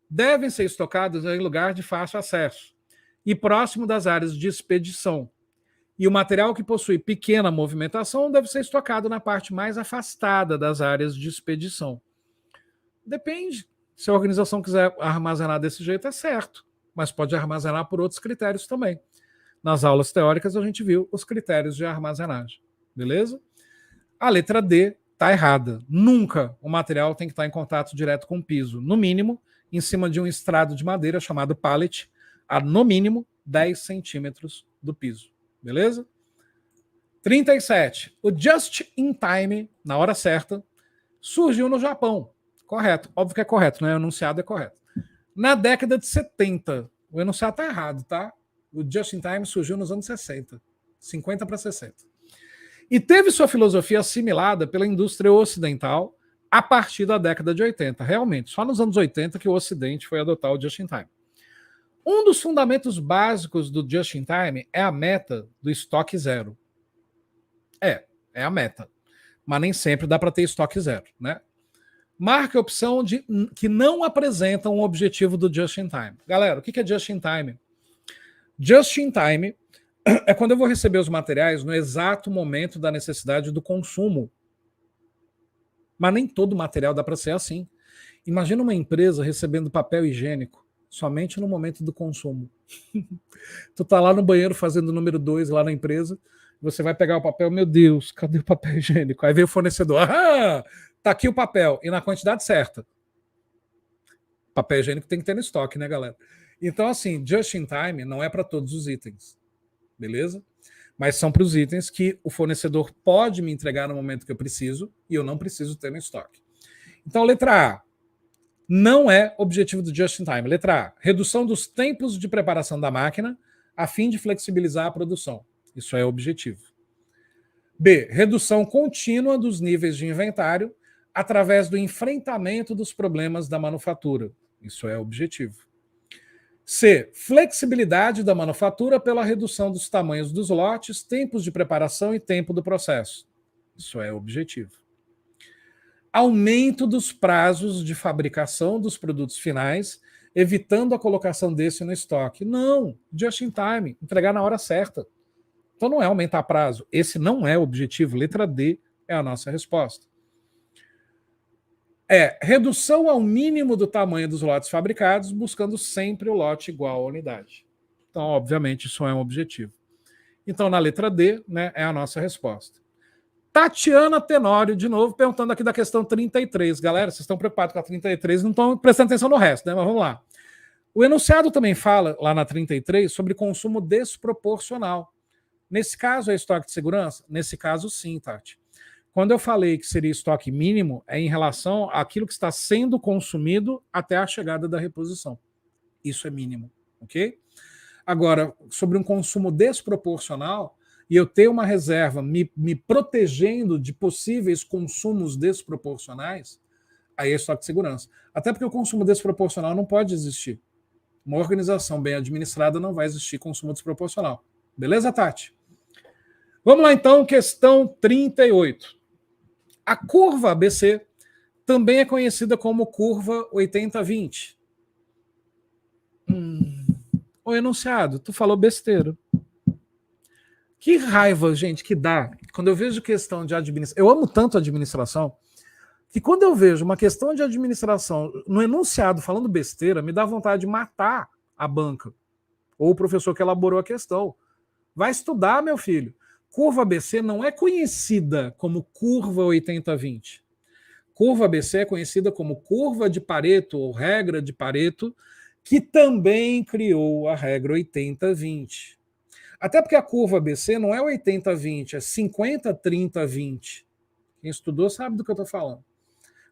devem ser estocados em lugar de fácil acesso e próximo das áreas de expedição. E o material que possui pequena movimentação deve ser estocado na parte mais afastada das áreas de expedição. Depende. Se a organização quiser armazenar desse jeito, é certo. Mas pode armazenar por outros critérios também. Nas aulas teóricas, a gente viu os critérios de armazenagem. Beleza? A letra D está errada. Nunca o material tem que estar em contato direto com o piso. No mínimo, em cima de um estrado de madeira chamado pallet, a no mínimo 10 centímetros do piso. Beleza? 37. O just in time, na hora certa, surgiu no Japão. Correto. Óbvio que é correto, né? O enunciado é correto. Na década de 70. O enunciado está errado, tá? O just in time surgiu nos anos 60. 50 para 60. E teve sua filosofia assimilada pela indústria ocidental a partir da década de 80. Realmente, só nos anos 80 que o Ocidente foi adotar o just in time. Um dos fundamentos básicos do just in time é a meta do estoque zero. É a meta. Mas nem sempre dá para ter estoque zero, né? Marque a opção que não apresenta um objetivo do just in time. Galera, o que é just in time? Just in time é quando eu vou receber os materiais no exato momento da necessidade do consumo. Mas nem todo material dá para ser assim. Imagina uma empresa recebendo papel higiênico somente no momento do consumo. Tu tá lá no banheiro fazendo o número 2 lá na empresa, você vai pegar o papel, meu Deus, cadê o papel higiênico? Aí vem o fornecedor, tá aqui o papel, e na quantidade certa. Papel higiênico tem que ter no estoque, né, galera? Então, assim, just in time não é para todos os itens, beleza? Mas são para os itens que o fornecedor pode me entregar no momento que eu preciso e eu não preciso ter no estoque. Então, letra A, não é objetivo do just in time. Letra A, redução dos tempos de preparação da máquina a fim de flexibilizar a produção. Isso é objetivo. B, redução contínua dos níveis de inventário através do enfrentamento dos problemas da manufatura. Isso é objetivo. C, flexibilidade da manufatura pela redução dos tamanhos dos lotes, tempos de preparação e tempo do processo. Isso é objetivo. Aumento dos prazos de fabricação dos produtos finais, evitando a colocação desse no estoque. Não, just in time, entregar na hora certa. Então não é aumentar prazo. Esse não é o objetivo. Letra D é a nossa resposta. Redução ao mínimo do tamanho dos lotes fabricados, buscando sempre o lote igual à unidade. Então, obviamente, isso é um objetivo. Então, na letra D, né, é a nossa resposta. Tatiana Tenório, de novo, perguntando aqui da questão 33. Galera, vocês estão preocupados com a 33, não estão prestando atenção no resto, né? Mas vamos lá. O enunciado também fala, lá na 33, sobre consumo desproporcional. Nesse caso, é estoque de segurança? Nesse caso, sim, Tati. Quando eu falei que seria estoque mínimo, é em relação àquilo que está sendo consumido até a chegada da reposição. Isso é mínimo, ok? Agora, sobre um consumo desproporcional, e eu ter uma reserva me protegendo de possíveis consumos desproporcionais, aí é estoque de segurança. Até porque o consumo desproporcional não pode existir. Uma organização bem administrada não vai existir consumo desproporcional. Beleza, Tati? Vamos lá, então, questão 38. A curva ABC também é conhecida como curva 80-20. O enunciado, tu falou besteira. Que raiva, gente, que dá quando eu vejo questão de administração. Eu amo tanto a administração que quando eu vejo uma questão de administração no enunciado falando besteira, me dá vontade de matar a banca ou o professor que elaborou a questão. Vai estudar, meu filho. Curva ABC não é conhecida como curva 80-20. Curva ABC é conhecida como curva de Pareto ou regra de Pareto, que também criou a regra 80-20. Até porque a curva ABC não é 80-20, é 50-30-20. Quem estudou sabe do que eu estou falando.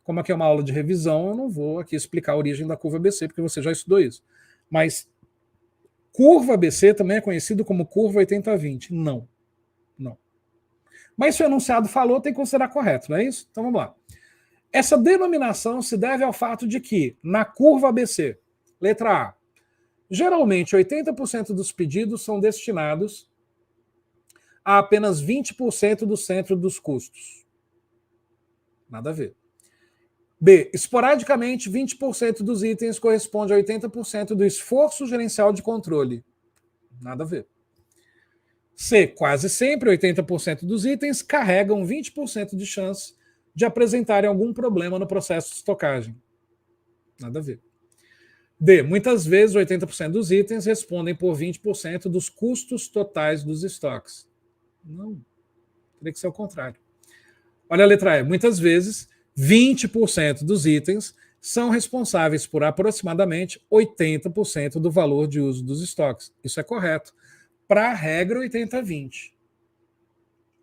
Como aqui é uma aula de revisão, eu não vou aqui explicar a origem da curva ABC, porque você já estudou isso. Mas Curva ABC também é conhecido como curva 80-20. Não. Não. Mas se o enunciado falou, tem que considerar correto, não é isso? Então vamos lá. Essa denominação se deve ao fato de que, na curva ABC, letra A, geralmente 80% dos pedidos são destinados a apenas 20% do centro dos custos. Nada a ver. B, esporadicamente, 20% dos itens corresponde a 80% do esforço gerencial de controle. Nada a ver. C, quase sempre 80% dos itens carregam 20% de chance de apresentarem algum problema no processo de estocagem. Nada a ver. D, muitas vezes 80% dos itens respondem por 20% dos custos totais dos estoques. Não, teria que ser o contrário. Olha a letra E, muitas vezes 20% dos itens são responsáveis por aproximadamente 80% do valor de uso dos estoques. Isso é correto. Para a regra 80-20.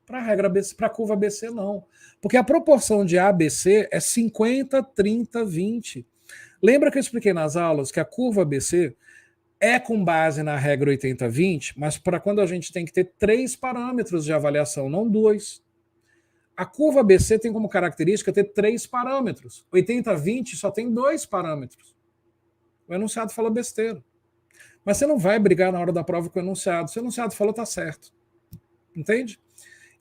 Para a regra BC, para a curva ABC, não. Porque a proporção de A a BC é 50, 30, 20. Lembra que eu expliquei nas aulas que a curva ABC é com base na regra 80-20, mas para quando a gente tem que ter 3 parâmetros de avaliação, não 2. A curva ABC tem como característica ter 3 parâmetros. 80-20 só tem 2 parâmetros. O enunciado falou besteira. Mas você não vai brigar na hora da prova com o enunciado. Se o enunciado falou, tá certo. Entende?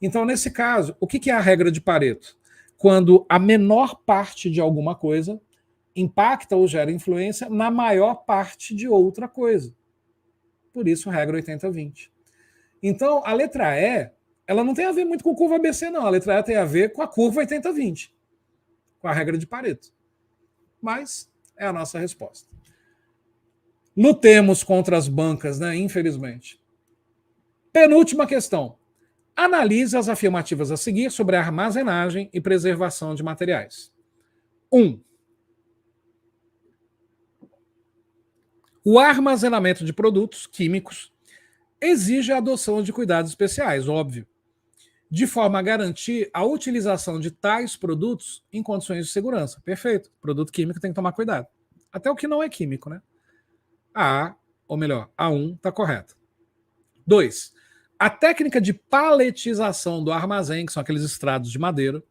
Então, nesse caso, o que é a regra de Pareto? Quando a menor parte de alguma coisa impacta ou gera influência na maior parte de outra coisa. Por isso, regra 80-20. Então, a letra E, ela não tem a ver muito com curva ABC, não. A letra E tem a ver com a curva 80-20, com a regra de Pareto. Mas é a nossa resposta. Lutemos contra as bancas, né? Infelizmente. Penúltima questão. Analise as afirmativas a seguir sobre a armazenagem e preservação de materiais. 1. O armazenamento de produtos químicos exige a adoção de cuidados especiais, óbvio, de forma a garantir a utilização de tais produtos em condições de segurança. Perfeito. Produto químico tem que tomar cuidado. Até o que não é químico, né? Ou melhor, A1 está correto. 2. A técnica de paletização do armazém, que são aqueles estrados de madeira,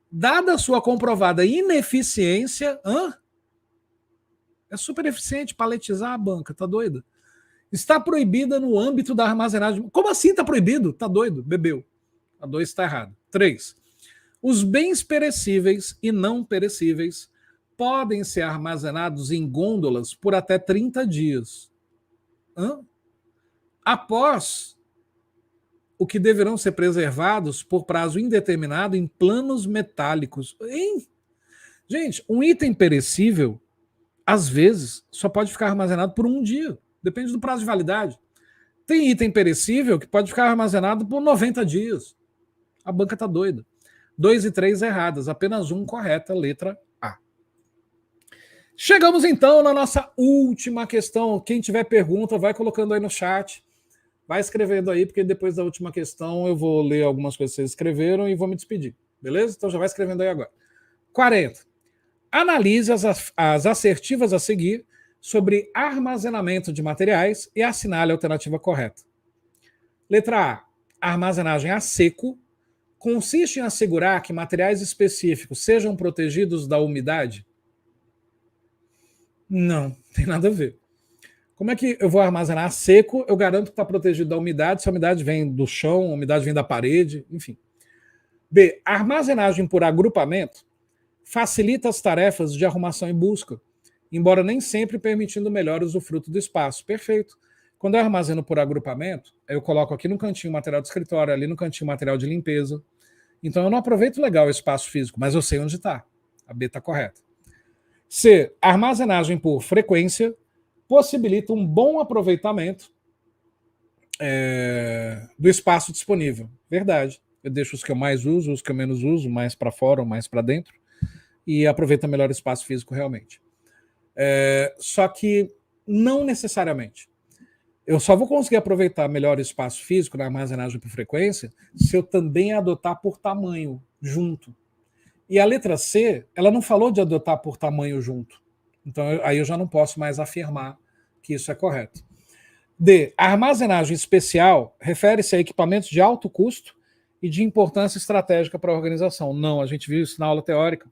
dada a sua comprovada ineficiência, é super eficiente paletizar a banca, tá doida? Está proibida no âmbito da armazenagem. Como assim está proibido? Tá doido? Bebeu. A 2 está errado. 3. Os bens perecíveis e não perecíveis podem ser armazenados em gôndolas por até 30 dias. Após o que deverão ser preservados por prazo indeterminado em planos metálicos. Hein? Gente, um item perecível, às vezes, só pode ficar armazenado por 1 dia. Depende do prazo de validade. Tem item perecível que pode ficar armazenado por 90 dias. A banca está doida. 2 e 3 erradas, apenas 1 correta, letra A. Chegamos então na nossa última questão. Quem tiver pergunta, vai colocando aí no chat. Vai escrevendo aí, porque depois da última questão eu vou ler algumas coisas que vocês escreveram e vou me despedir. Beleza? Então já vai escrevendo aí agora. 40. Analise as assertivas a seguir sobre armazenamento de materiais e assinale a alternativa correta. Letra A. Armazenagem a seco consiste em assegurar que materiais específicos sejam protegidos da umidade? Não, tem nada a ver. Como é que eu vou armazenar a seco? Eu garanto que está protegido da umidade, se a umidade vem do chão, a umidade vem da parede, enfim. B. Armazenagem por agrupamento facilita as tarefas de arrumação e busca, embora nem sempre permitindo melhor usufruto do espaço. Perfeito. Quando eu armazeno por agrupamento, eu coloco aqui no cantinho material de escritório, ali no cantinho material de limpeza. Então eu não aproveito legal o espaço físico, mas eu sei onde está. A B está correta. C. Armazenagem por frequência possibilita um bom aproveitamento do espaço disponível. Verdade. Eu deixo os que eu mais uso, os que eu menos uso, mais para fora ou mais para dentro, e aproveita melhor o espaço físico realmente. Só que não necessariamente. Eu só vou conseguir aproveitar melhor o espaço físico na armazenagem por frequência se eu também adotar por tamanho junto. E a letra C, ela não falou de adotar por tamanho junto. Então aí eu já não posso mais afirmar que isso é correto. D. Armazenagem especial refere-se a equipamentos de alto custo e de importância estratégica para a organização. Não, a gente viu isso na aula teórica.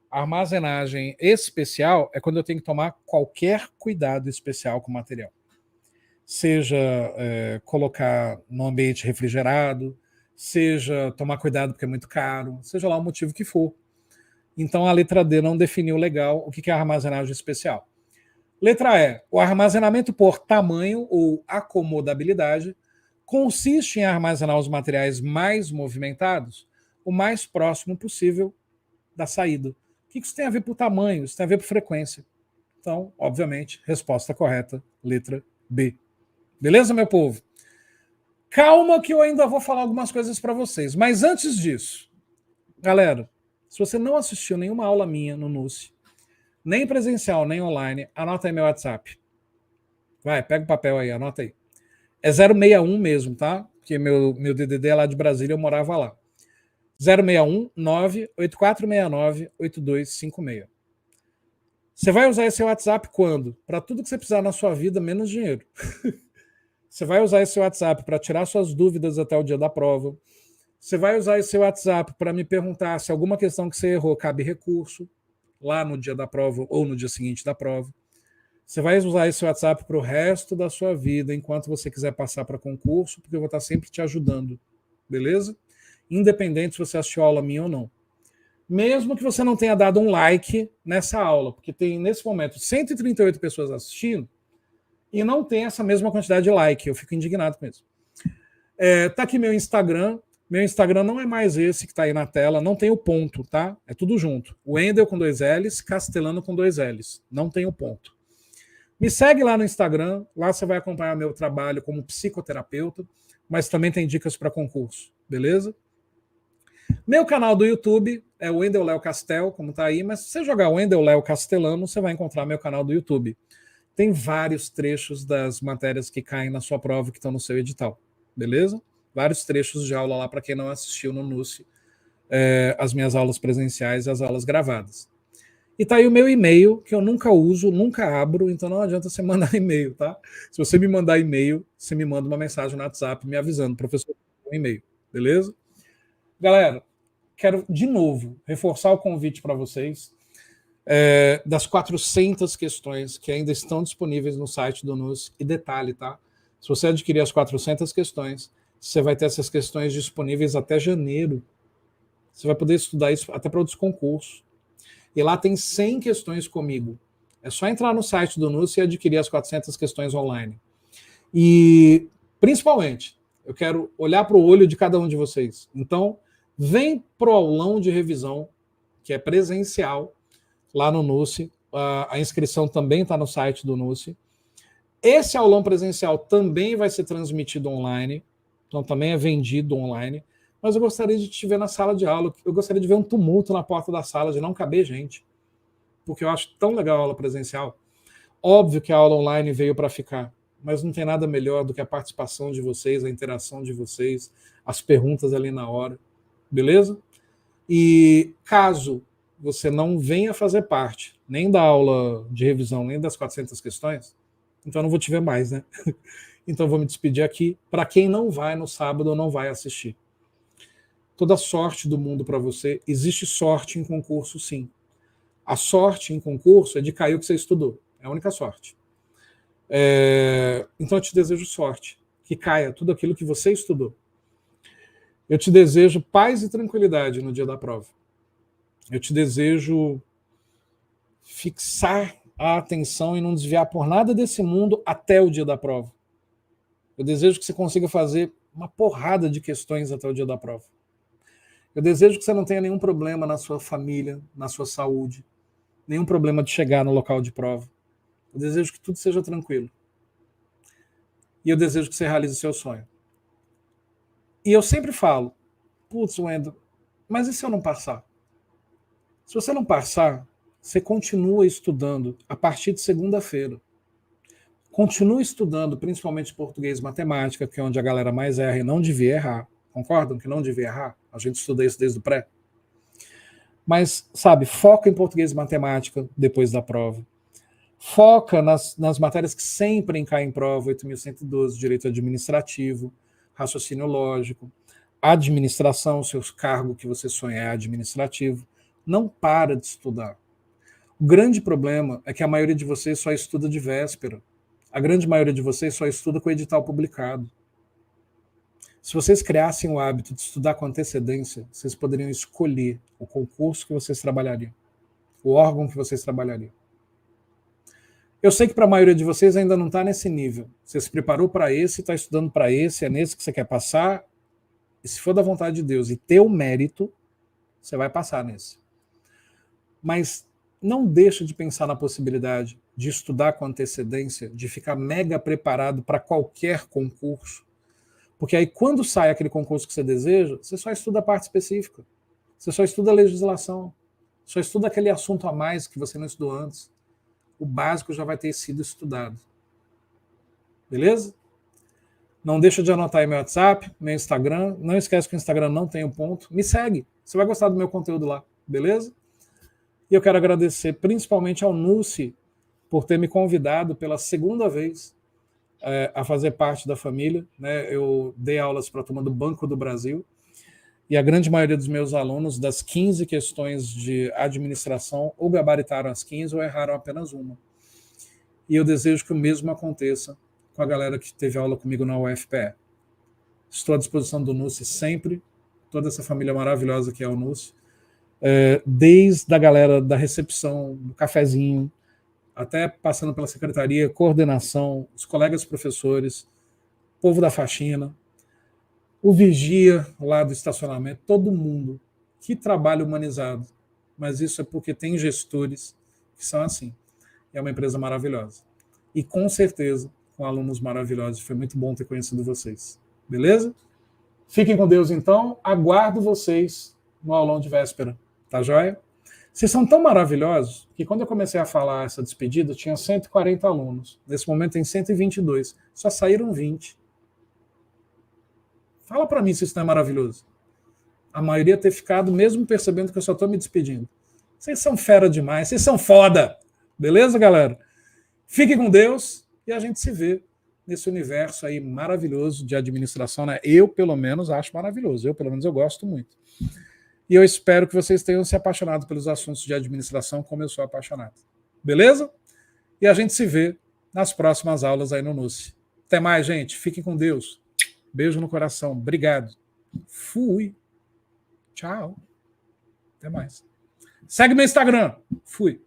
A armazenagem especial é quando eu tenho que tomar qualquer cuidado especial com o material. Seja colocar no ambiente refrigerado, seja tomar cuidado porque é muito caro, seja lá o motivo que for. Então a letra D não definiu legal o que é armazenagem especial. Letra E. O armazenamento por tamanho ou acomodabilidade consiste em armazenar os materiais mais movimentados o mais próximo possível da saída. O que isso tem a ver por tamanho? Isso tem a ver por frequência. Então, obviamente, resposta correta, letra B. Beleza, meu povo? Calma que eu ainda vou falar algumas coisas para vocês. Mas antes disso, galera, se você não assistiu nenhuma aula minha no NUSE, nem presencial, nem online, anota aí meu WhatsApp. Vai, pega o papel aí, anota aí. É 061 mesmo, tá? Porque meu DDD é lá de Brasília, eu morava lá. 061 98469 8256. Você vai usar esse WhatsApp quando? Para tudo que você precisar na sua vida, menos dinheiro. Você vai usar esse WhatsApp para tirar suas dúvidas até o dia da prova. Você vai usar esse WhatsApp para me perguntar se alguma questão que você errou cabe recurso lá no dia da prova ou no dia seguinte da prova. Você vai usar esse WhatsApp para o resto da sua vida, enquanto você quiser passar para concurso, porque eu vou estar sempre te ajudando, beleza? Independente se você assistiu a aula minha ou não. Mesmo que você não tenha dado um like nessa aula, porque tem, nesse momento, 138 pessoas assistindo e não tem essa mesma quantidade de like. Eu fico indignado com isso. Tá aqui meu Instagram. Meu Instagram não é mais esse que está aí na tela, não tem o ponto, tá? É tudo junto. Wendel com 2 L's, Castelano com 2 L's. Não tem o ponto. Me segue lá no Instagram, lá você vai acompanhar meu trabalho como psicoterapeuta, mas também tem dicas para concurso, beleza? Meu canal do YouTube é o Wendel Léo Castel, como está aí, mas se você jogar Wendel Léo Castelano, você vai encontrar meu canal do YouTube. Tem vários trechos das matérias que caem na sua prova que estão no seu edital, beleza? Vários trechos de aula lá para quem não assistiu no NUSE, as minhas aulas presenciais e as aulas gravadas. E tá aí o meu e-mail, que eu nunca uso, nunca abro, então não adianta você mandar e-mail, tá? Se você me mandar e-mail, você me manda uma mensagem no WhatsApp me avisando, professor, um e-mail, beleza? Galera, quero de novo reforçar o convite para vocês das 400 questões que ainda estão disponíveis no site do NUSE. E detalhe, tá? Se você adquirir as 400 questões, você vai ter essas questões disponíveis até janeiro. Você vai poder estudar isso até para outros concursos. E lá tem 100 questões comigo. É só entrar no site do NUSE e adquirir as 400 questões online. E, principalmente, eu quero olhar para o olho de cada um de vocês. Então, vem para o aulão de revisão, que é presencial, lá no NUSE. A inscrição também está no site do NUSE. Esse aulão presencial também vai ser transmitido online, então também é vendido online. Mas eu gostaria de te ver na sala de aula, eu gostaria de ver um tumulto na porta da sala, de não caber gente, porque eu acho tão legal a aula presencial. Óbvio que a aula online veio para ficar, mas não tem nada melhor do que a participação de vocês, a interação de vocês, as perguntas ali na hora, beleza? E caso você não venha fazer parte nem da aula de revisão, nem das 400 questões, então eu não vou te ver mais, né? Então eu vou me despedir aqui. Para quem não vai no sábado ou não vai assistir, toda sorte do mundo para você. Existe sorte em concurso, sim. A sorte em concurso é de cair o que você estudou. É a única sorte. Então eu te desejo sorte. Que caia tudo aquilo que você estudou. Eu te desejo paz e tranquilidade no dia da prova. Eu te desejo fixar a atenção e não desviar por nada desse mundo até o dia da prova. Eu desejo que você consiga fazer uma porrada de questões até o dia da prova. Eu desejo que você não tenha nenhum problema na sua família, na sua saúde, nenhum problema de chegar no local de prova. Eu desejo que tudo seja tranquilo. E eu desejo que você realize seu sonho. E eu sempre falo, putz, Wendel, mas e se eu não passar? Se você não passar, você continua estudando a partir de segunda-feira. Continue estudando, principalmente português e matemática, que é onde a galera mais erra e não devia errar. Concordam que não devia errar? A gente estuda isso desde o pré. Mas, sabe, foca em português e matemática depois da prova. Foca nas matérias que sempre caem em prova: 8.112, direito administrativo, raciocínio lógico, administração, seus cargos que você sonha é administrativo. Não para de estudar. O grande problema é que a maioria de vocês só estuda de véspera. A grande maioria de vocês só estuda com o edital publicado. Se vocês criassem o hábito de estudar com antecedência, vocês poderiam escolher o concurso que vocês trabalhariam, o órgão que vocês trabalhariam. Eu sei que para a maioria de vocês ainda não está nesse nível. Você se preparou para esse, está estudando para esse, é nesse que você quer passar. E se for da vontade de Deus e ter o mérito, você vai passar nesse. Mas não deixa de pensar na possibilidade de estudar com antecedência, de ficar mega preparado para qualquer concurso. Porque aí quando sai aquele concurso que você deseja, você só estuda a parte específica. Você só estuda a legislação. Só estuda aquele assunto a mais que você não estudou antes. O básico já vai ter sido estudado. Beleza? Não deixa de anotar aí meu WhatsApp, meu Instagram. Não esquece que o Instagram não tem um ponto. Me segue. Você vai gostar do meu conteúdo lá. Beleza? E eu quero agradecer principalmente ao Nussi por ter me convidado pela segunda vez a fazer parte da família. Né? Eu dei aulas para a turma do Banco do Brasil e a grande maioria dos meus alunos, das 15 questões de administração, ou gabaritaram as 15 ou erraram apenas uma. E eu desejo que o mesmo aconteça com a galera que teve aula comigo na UFPE. Estou à disposição do Nussi sempre, toda essa família maravilhosa que é o Nussi, desde a galera da recepção, do cafezinho, até passando pela secretaria, coordenação, os colegas professores, povo da faxina, o vigia lá do estacionamento, todo mundo. Que trabalho humanizado. Mas isso é porque tem gestores que são assim. É uma empresa maravilhosa. E com certeza, com alunos maravilhosos. Foi muito bom ter conhecido vocês. Beleza? Fiquem com Deus, então. Aguardo vocês no aulão de véspera. Tá joia? Vocês são tão maravilhosos que quando eu comecei a falar essa despedida, tinha 140 alunos. Nesse momento tem 122. Só saíram 20. Fala para mim se isso não é maravilhoso. A maioria ter ficado, mesmo percebendo que eu só estou me despedindo. Vocês são fera demais, vocês são foda. Beleza, galera? Fiquem com Deus e a gente se vê nesse universo aí maravilhoso de administração, né? Eu, pelo menos, acho maravilhoso. Eu, pelo menos, eu gosto muito. E eu espero que vocês tenham se apaixonado pelos assuntos de administração como eu sou apaixonado. Beleza? E a gente se vê nas próximas aulas aí no Nussi. Até mais, gente. Fiquem com Deus. Beijo no coração. Obrigado. Fui. Tchau. Até mais. Segue meu Instagram. Fui.